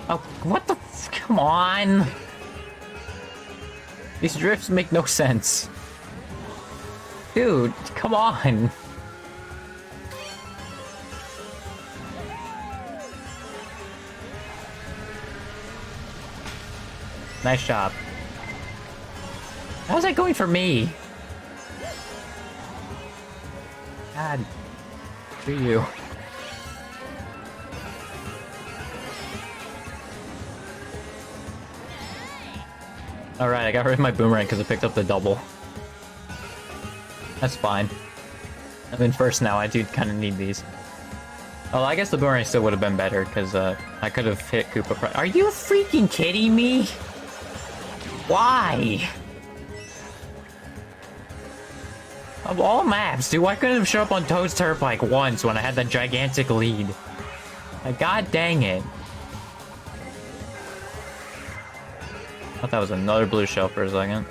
Oh, what the... Come on! These drifts make no sense. Dude, come on! Nice job. How's that going for me? God. Screw you. Alright, I got rid of my boomerang because I picked up the double. That's fine. I'm in first now, I do kind of need these. Oh, I guess the boomerang still would have been better because I could have hit Koopa. Are you freaking kidding me? Why? Of all maps, dude, why couldn't I have shown up on Toad's Turnpike once when I had that gigantic lead? Like, god dang it. I thought that was another blue shell for a second.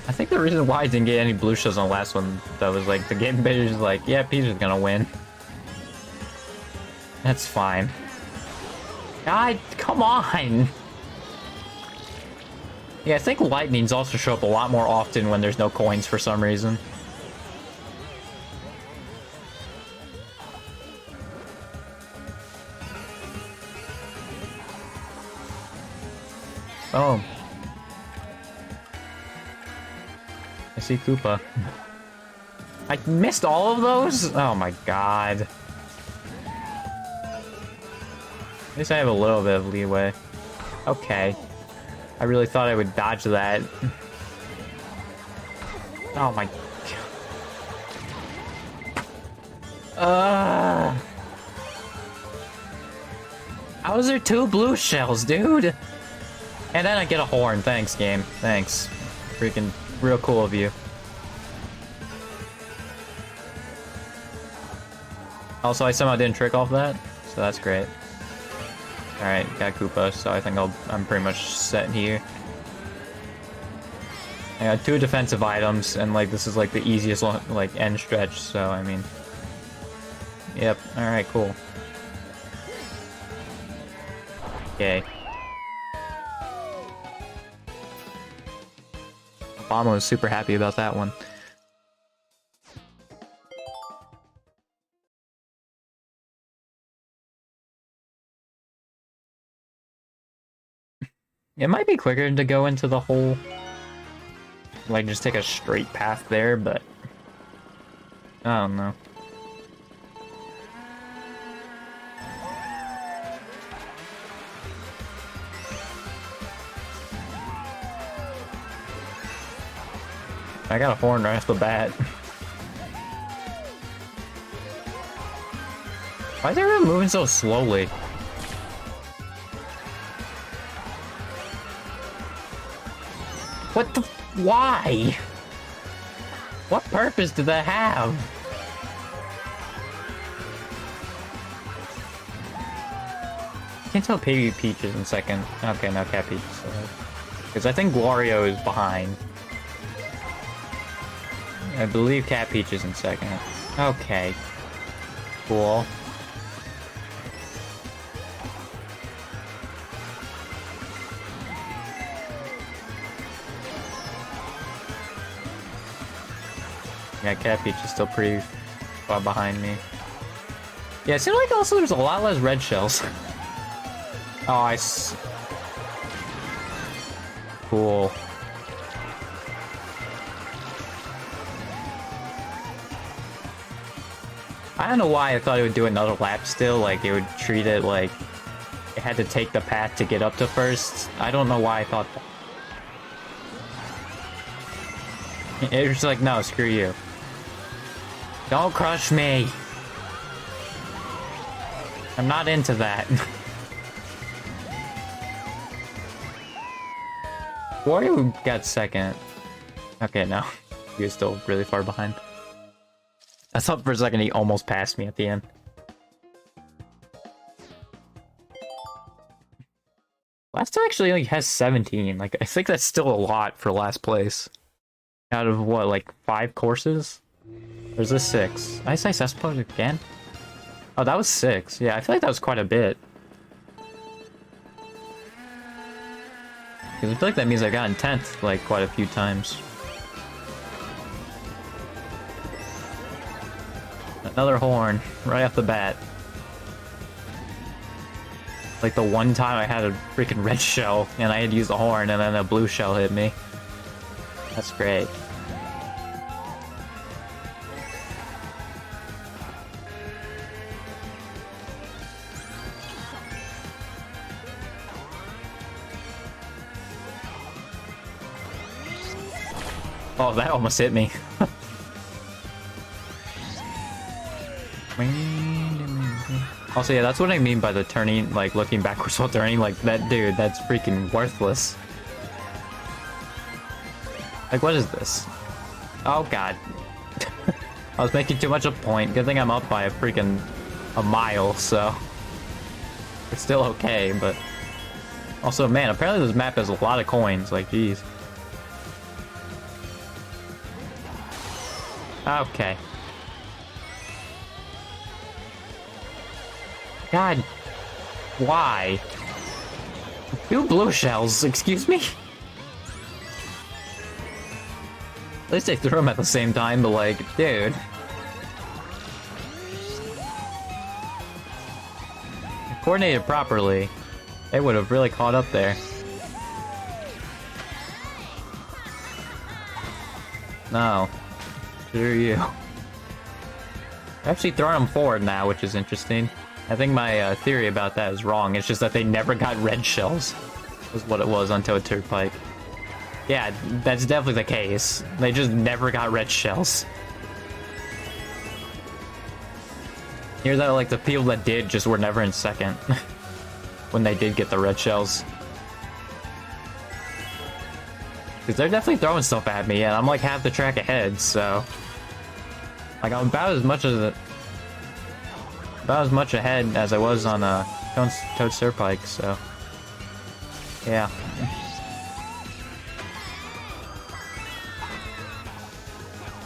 I think the reason why I didn't get any blue shells on the last one, though, was like the game bit is like, yeah, Peach is gonna win. That's fine. God, come on! Yeah, I think lightnings also show up a lot more often when there's no coins for some reason. Oh. I see Koopa. I missed all of those? Oh my god. At least I have a little bit of leeway. Okay. I really thought I would dodge that. Oh my god. How is there 2 blue shells, dude? And then I get a horn. Thanks, game. Thanks. Freaking real cool of you. Also, I somehow didn't trick off that, so that's great. Alright, got Koopa, so I think I'm pretty much set here. I got 2 defensive items, and like this is like the easiest like end stretch, so I mean... Yep, alright, cool. Okay. Obama was super happy about that one. It might be quicker to go into the hole. Like, just take a straight path there, but... I don't know. I got a horn right off the bat. Why is everyone moving so slowly? What the... Why? What purpose did that have? Can't tell Baby Peach is in second. Okay, now Cat Peach is third. Because I think Wario is behind. I believe Cat Peach is in second. Okay. Cool. Yeah, Cat Peach is still pretty far behind me. Yeah, it seems like also there's a lot less red shells. Oh, cool. I don't know why I thought it would do another lap still, like it would treat it like it had to take the path to get up to first. I don't know why I thought that. It was just like, no, screw you. Don't crush me. I'm not into that. Wario got second. Okay, no. He was still really far behind. I thought for a second he almost passed me at the end. Last two actually only has 17. Like, I think that's still a lot for last place. Out of what, like 5 courses? Or is this 6? Ice Ice Espo again? Oh, that was 6. Yeah, I feel like that was quite a bit. Because I feel like that means I got in 10th, like, quite a few times. Another horn, right off the bat. Like the one time I had a freaking red shell, and I had to use the horn, and then a blue shell hit me. That's great. Oh, that almost hit me. Also, yeah, that's what I mean by the turning, like, looking backwards while turning. Like, that dude, that's freaking worthless. Like, what is this? Oh, God. I was making too much a point. Good thing I'm up by a mile, so... It's still okay, but... Also, man, apparently this map has a lot of coins. Like, geez. Okay. God, why? 2 blue shells, excuse me? At least they threw them at the same time, but like, dude. If coordinated properly, they would have really caught up there. No. Screw you. I'm actually throwing them forward now, which is interesting. I think my theory about that is wrong. It's just that they never got red shells. Was what it was on Toad Turnpike. Yeah, that's definitely the case. They just never got red shells. Here's that, like, the people that did just were never in second. When they did get the red shells. Because they're definitely throwing stuff at me, and I'm like half the track ahead, so... Like, I'm about as much ahead as I was on Toad Turnpike, so... Yeah.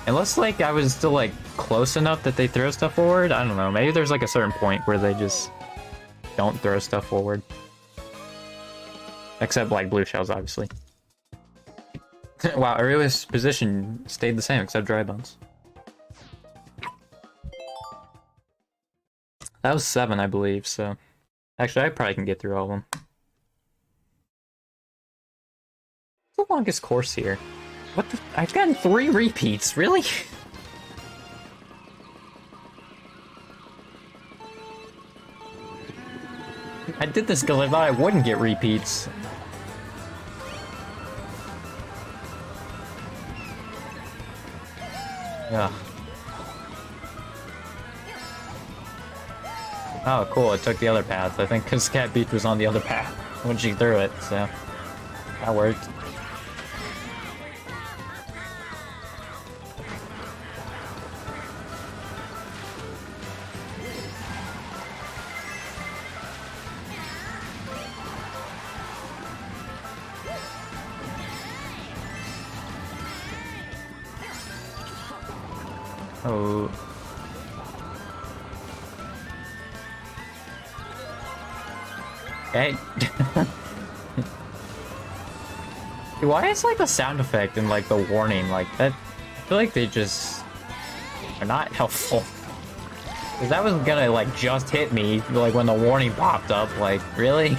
Unless, like, I was still, like, close enough that they throw stuff forward? I don't know. Maybe there's, like, a certain point where they just don't throw stuff forward. Except, like, blue shells, obviously. Wow, everyone's position stayed the same except dry bones. That was 7, I believe, so... Actually, I probably can get through all of them. What's the longest course here? What the... I've gotten 3 repeats, really? I did this because I thought I wouldn't get repeats. Yeah. Oh, cool, it took the other path. I think because Cat Beach was on the other path when she threw it, so... That worked. Oh... Okay. Why is like the sound effect and like the warning like that? I feel like they just are not helpful. Cause that was gonna like just hit me like when the warning popped up. Like really?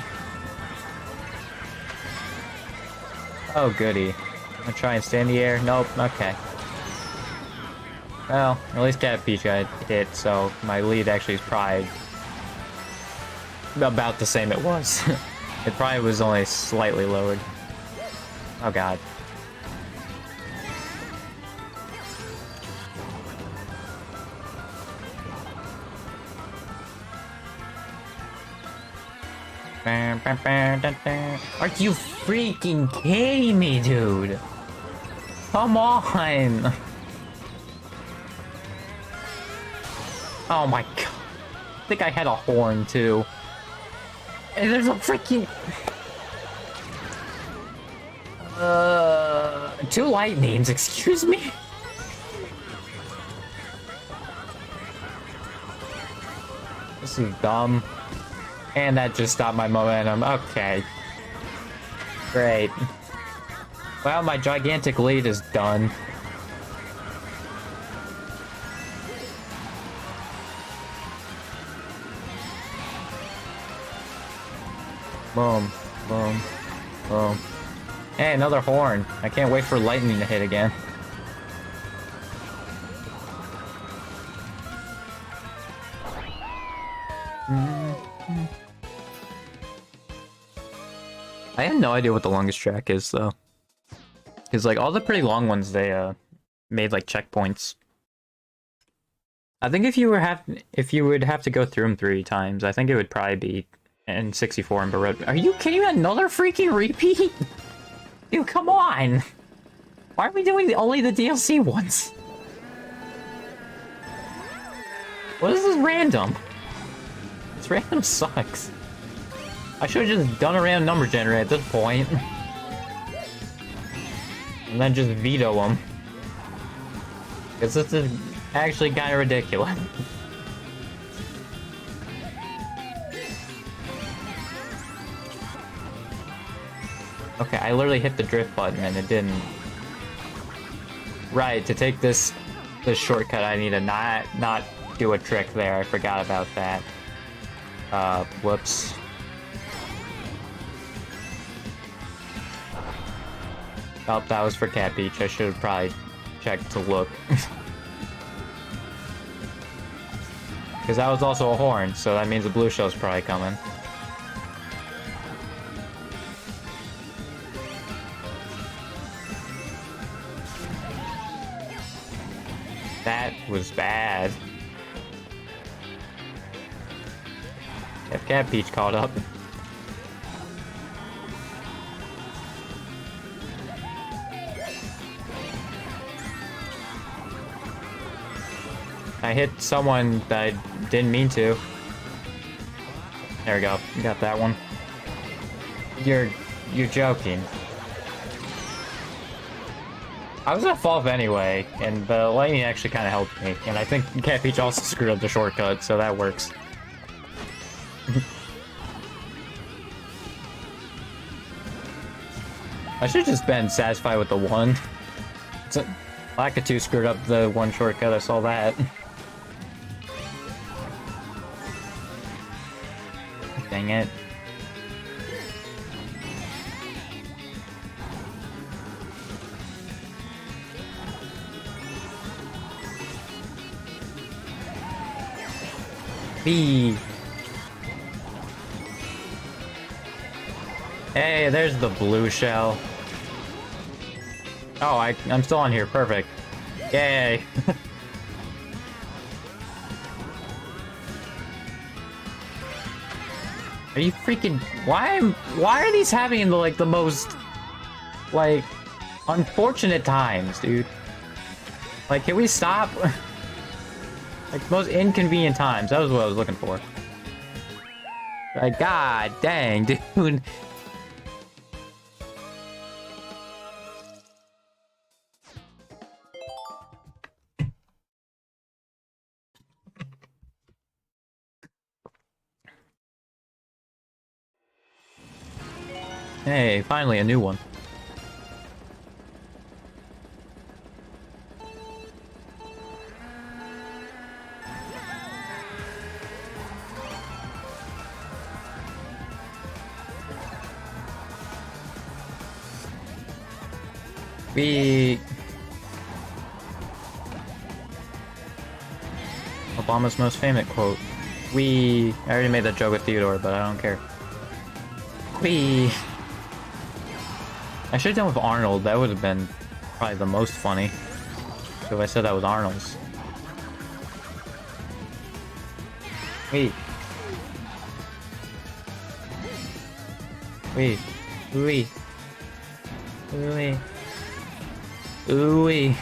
Oh goody. I'm gonna try and stay in the air. Nope. Okay. Well, at least Cat Peach got hit, so my lead actually is probably about the same it was. It probably was only slightly lowered. Oh god. Are you freaking kidding me, dude? Come on! Oh my god. I think I had a horn, too. And there's a freaking... two lightnings, excuse me? This is dumb. And that just stopped my momentum. Okay. Great. Well, my gigantic lead is done. Boom. Boom. Boom. Hey, another horn. I can't wait for lightning to hit again. I have no idea what the longest track is, though. Because, like, all the pretty long ones, they, made, like, checkpoints. I think if you would have to go through them 3 times, I think it would probably be N64 and Baroque. Are you kidding me? Another freaking repeat? Dude, come on! Why are we doing only the DLC ones? What is this random? This random sucks. I should have just done a random number generator at this point. And then just veto them. Because this is actually kind of ridiculous. Okay, I literally hit the drift button and it didn't. Right, to take this shortcut I need to not do a trick there. I forgot about that. Whoops. Oh, that was for Cat Beach. I should have probably checked to look. Because that was also a horn, so that means the blue shell's probably coming. That was bad. If Cat Peach caught up. I hit someone that I didn't mean to. There we go. Got that one. You're joking. I was gonna fall off anyway, and the lightning actually kind of helped me. And I think Cat Peach also screwed up the shortcut, so that works. I should have just been satisfied with the one. Lakitu screwed up the one shortcut, I saw that. Dang it. B. Hey, there's the blue shell. Oh, I'm still on here. Perfect. Yay. Are you freaking... Why are these happening like the most... like... unfortunate times, dude? Like, can we stop? Like, most inconvenient times. That was what I was looking for. Like, god dang, dude. Hey, finally a new one. Obama's most famous quote. I already made that joke with Theodore, but I don't care. I should have done with Arnold. That would have been probably the most funny. If I said that was Arnold's. Wee. Ooey. Ooey. Ooey.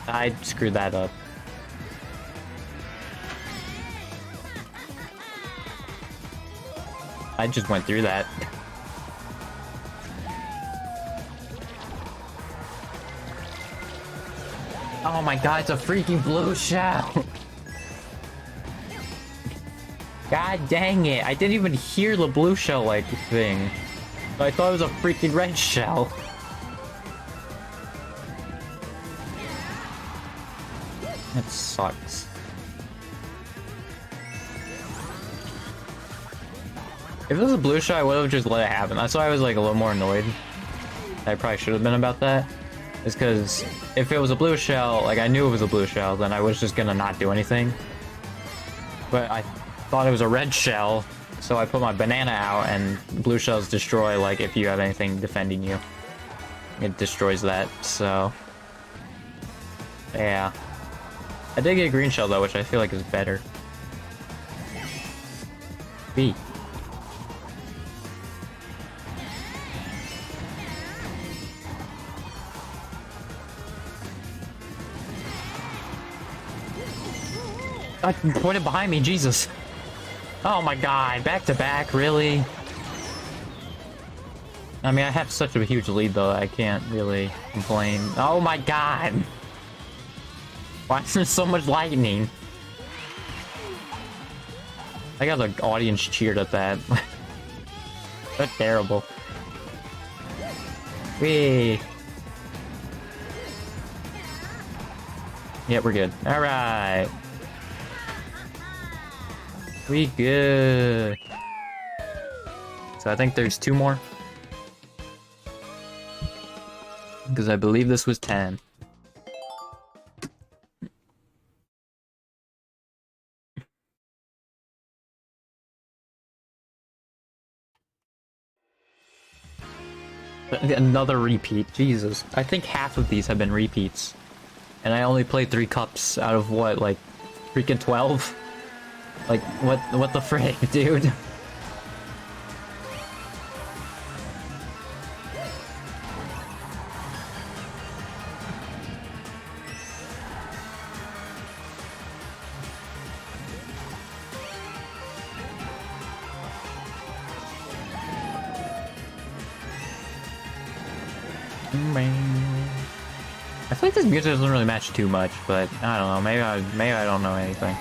I screwed that up. I just went through that. Oh my god, it's a freaking blue shell! God dang it, I didn't even hear the blue shell like thing. I thought it was a freaking red shell. That sucks. If it was a blue shell, I would have just let it happen. That's why I was like a little more annoyed. I probably should have been about that. Is because if it was a blue shell, like I knew it was a blue shell, then I was just gonna not do anything. But I thought it was a red shell, so I put my banana out, and blue shells destroy, like, if you have anything defending you. It destroys that, so... yeah. I did get a green shell, though, which I feel like is better. B. Put it behind me, Jesus. Oh my god, back to back, really? I mean, I have such a huge lead, though, I can't really complain. Oh my god! Why is there so much lightning? I got the audience cheered at that. That's terrible. Whee! Yeah, we're good. Alright. We good. So I think there's 2 more. Because I believe this was 10. Another repeat, Jesus. I think half of these have been repeats. And I only played 3 cups out of what, like, freaking 12? Like, what the frick, dude? I feel like this music doesn't really match too much, but I don't know. Maybe I don't know anything.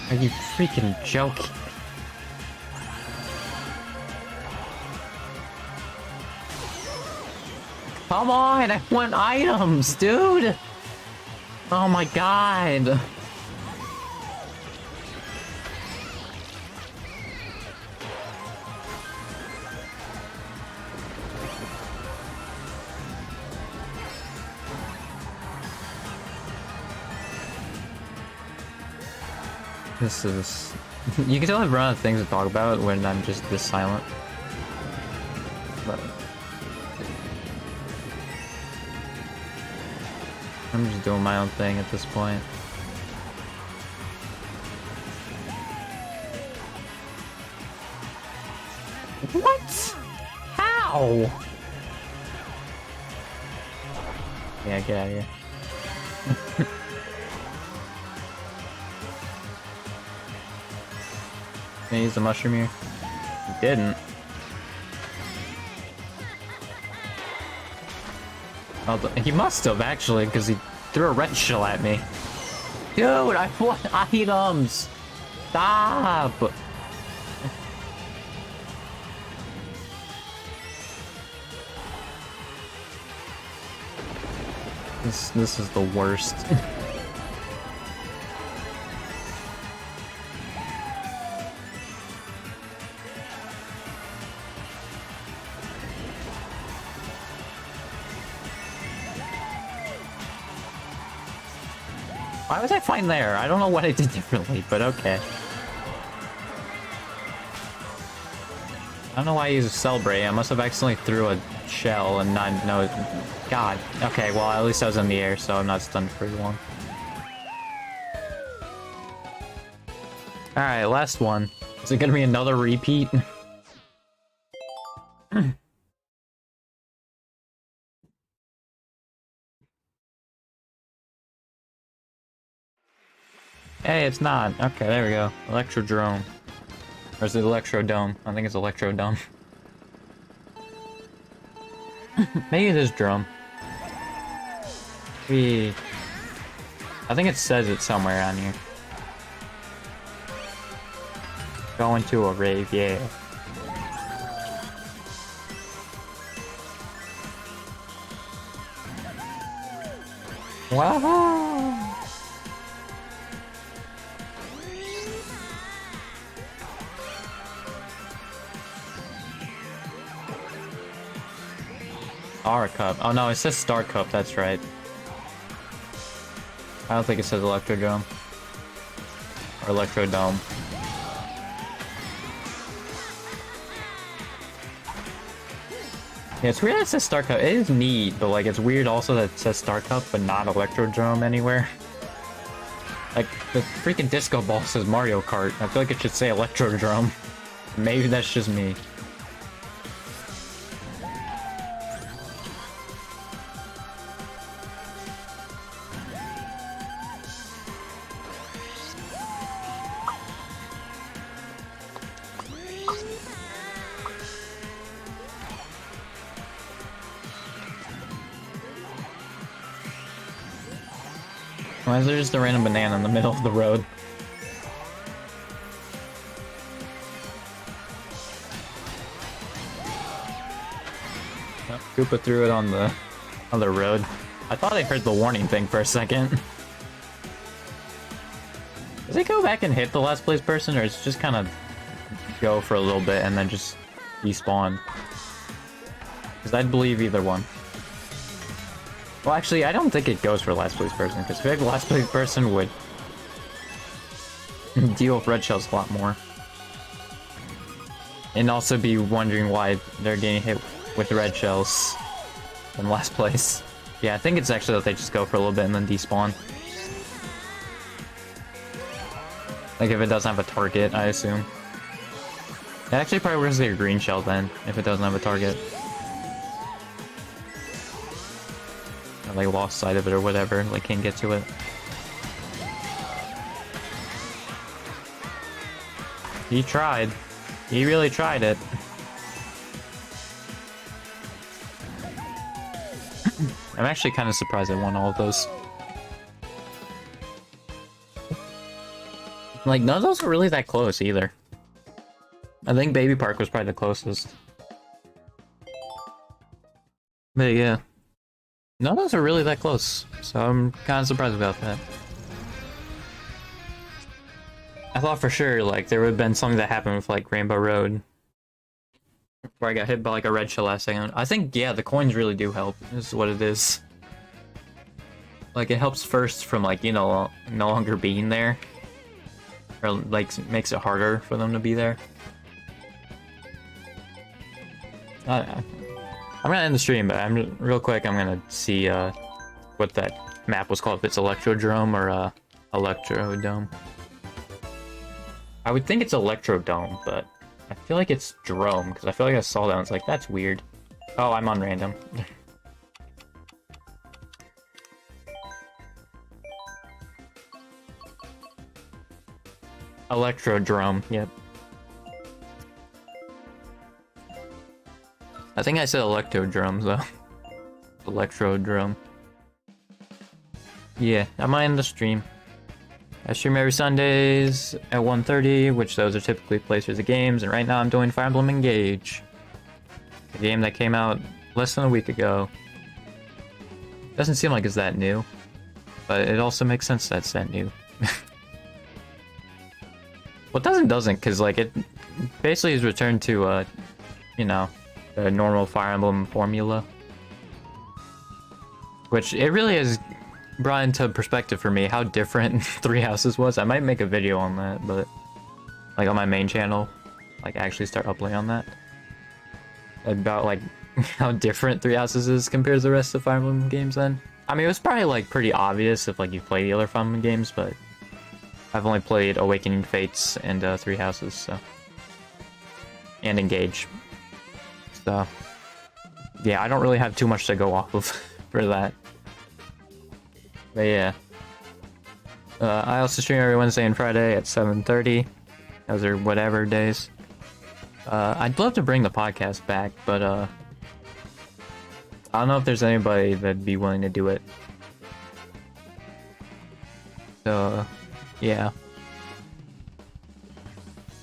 Are you freaking joking? Come on, I want items, dude! Oh my god! This is... you can tell I've run out of things to talk about when I'm just this silent. But... I'm just doing my own thing at this point. What? How? Yeah, get out of here. Can I use the mushroom here? He didn't. Although, he must have, actually, because he threw a red shell at me. Dude, I want items! Stop! This is the worst. Why was I fine there? I don't know what I did differently, but okay. I don't know why I used a celebrate. I must have accidentally threw a shell and not know. God. Okay, well at least I was in the air, so I'm not stunned for long. Alright, last one. Is it gonna be another repeat? Hey, it's not. Okay, there we go. Electrodrome. Or is it Electrodome? I think it's Electrodome. Maybe it is Drum. I think it says it somewhere on here. Going to a rave, yeah. Wow! Star Cup. Oh no, it says Star Cup, that's right. I don't think it says Electrodrome. Or Electrodome. Yeah, it's weird that it says Star Cup. It is neat, but like it's weird also that it says Star Cup but not Electrodrome anywhere. Like the freaking disco ball says Mario Kart. I feel like it should say Electrodrome. Maybe that's just me. Why is there just a random banana in the middle of the road? Oh, Koopa threw it on the road. I thought I heard the warning thing for a second. Does it go back and hit the last place person, or is it just kind of go for a little bit and then just despawn? Because I'd believe either one. Well, actually, I don't think it goes for last place person, because I feel like the last place person would deal with red shells a lot more. And also be wondering why they're getting hit with red shells in last place. Yeah, I think it's actually that they just go for a little bit and then despawn. Like if it doesn't have a target, I assume. It actually probably works like a green shell then, if it doesn't have a target. Like lost sight of it or whatever, like can't get to it. He tried. He really tried it. I'm actually kind of surprised I won all of those. Like none of those were really that close either. I think Baby Park was probably the closest. But yeah. None of those are really that close, so I'm kind of surprised about that. I thought for sure, like, there would have been something that happened with, like, Rainbow Road. Where I got hit by, like, a red shell last second. I think, yeah, the coins really do help, is what it is. Like, it helps first from, like, you know, no longer being there. Or, like, makes it harder for them to be there. I don't know. I'm gonna end the stream, but real quick, I'm gonna see what that map was called, if it's Electrodrome or Electrodome. I would think it's Electrodome, but I feel like it's Drome, because I feel like I saw that and it's like, that's weird. Oh, I'm on random. Electrodrome, yep. I think I said Electrodrome, though. Electrodrome. Yeah, I might end the stream. I stream every Sundays at 1:30, which those are typically playthroughs of games, and right now I'm doing Fire Emblem Engage. A game that came out less than a week ago. Doesn't seem like it's that new, but it also makes sense that it's that new. Well, it doesn't, because, like, it basically is returned to, you know, the normal Fire Emblem formula. Which, it really has brought into perspective for me how different Three Houses was. I might make a video on that, but, like, on my main channel, like, actually start uploading on that. About, like, how different Three Houses is compared to the rest of Fire Emblem games then. I mean, it was probably, like, pretty obvious if, like, you play the other Fire Emblem games, but I've only played Awakening Fates and Three Houses, so. And Engage. So. Yeah, I don't really have too much to go off of for that. But yeah. I also stream every Wednesday and Friday at 7:30. Those are whatever days. I'd love to bring the podcast back, but I don't know if there's anybody that'd be willing to do it. So, yeah.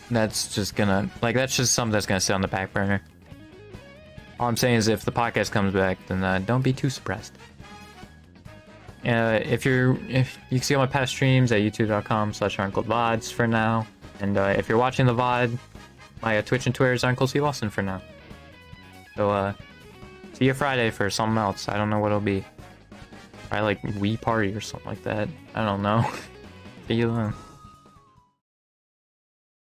That's just gonna, like, that's just something that's gonna sit on the back burner. All I'm saying is if the podcast comes back, then don't be too surprised. If you can see all my past streams at youtube.com/UncleVods for now. And if you're watching the VOD, my Twitch and Twitter is Uncle Steve Austin for now. So, see you Friday for something else. I don't know what it'll be. Probably like Wii Party or something like that. I don't know. See you then.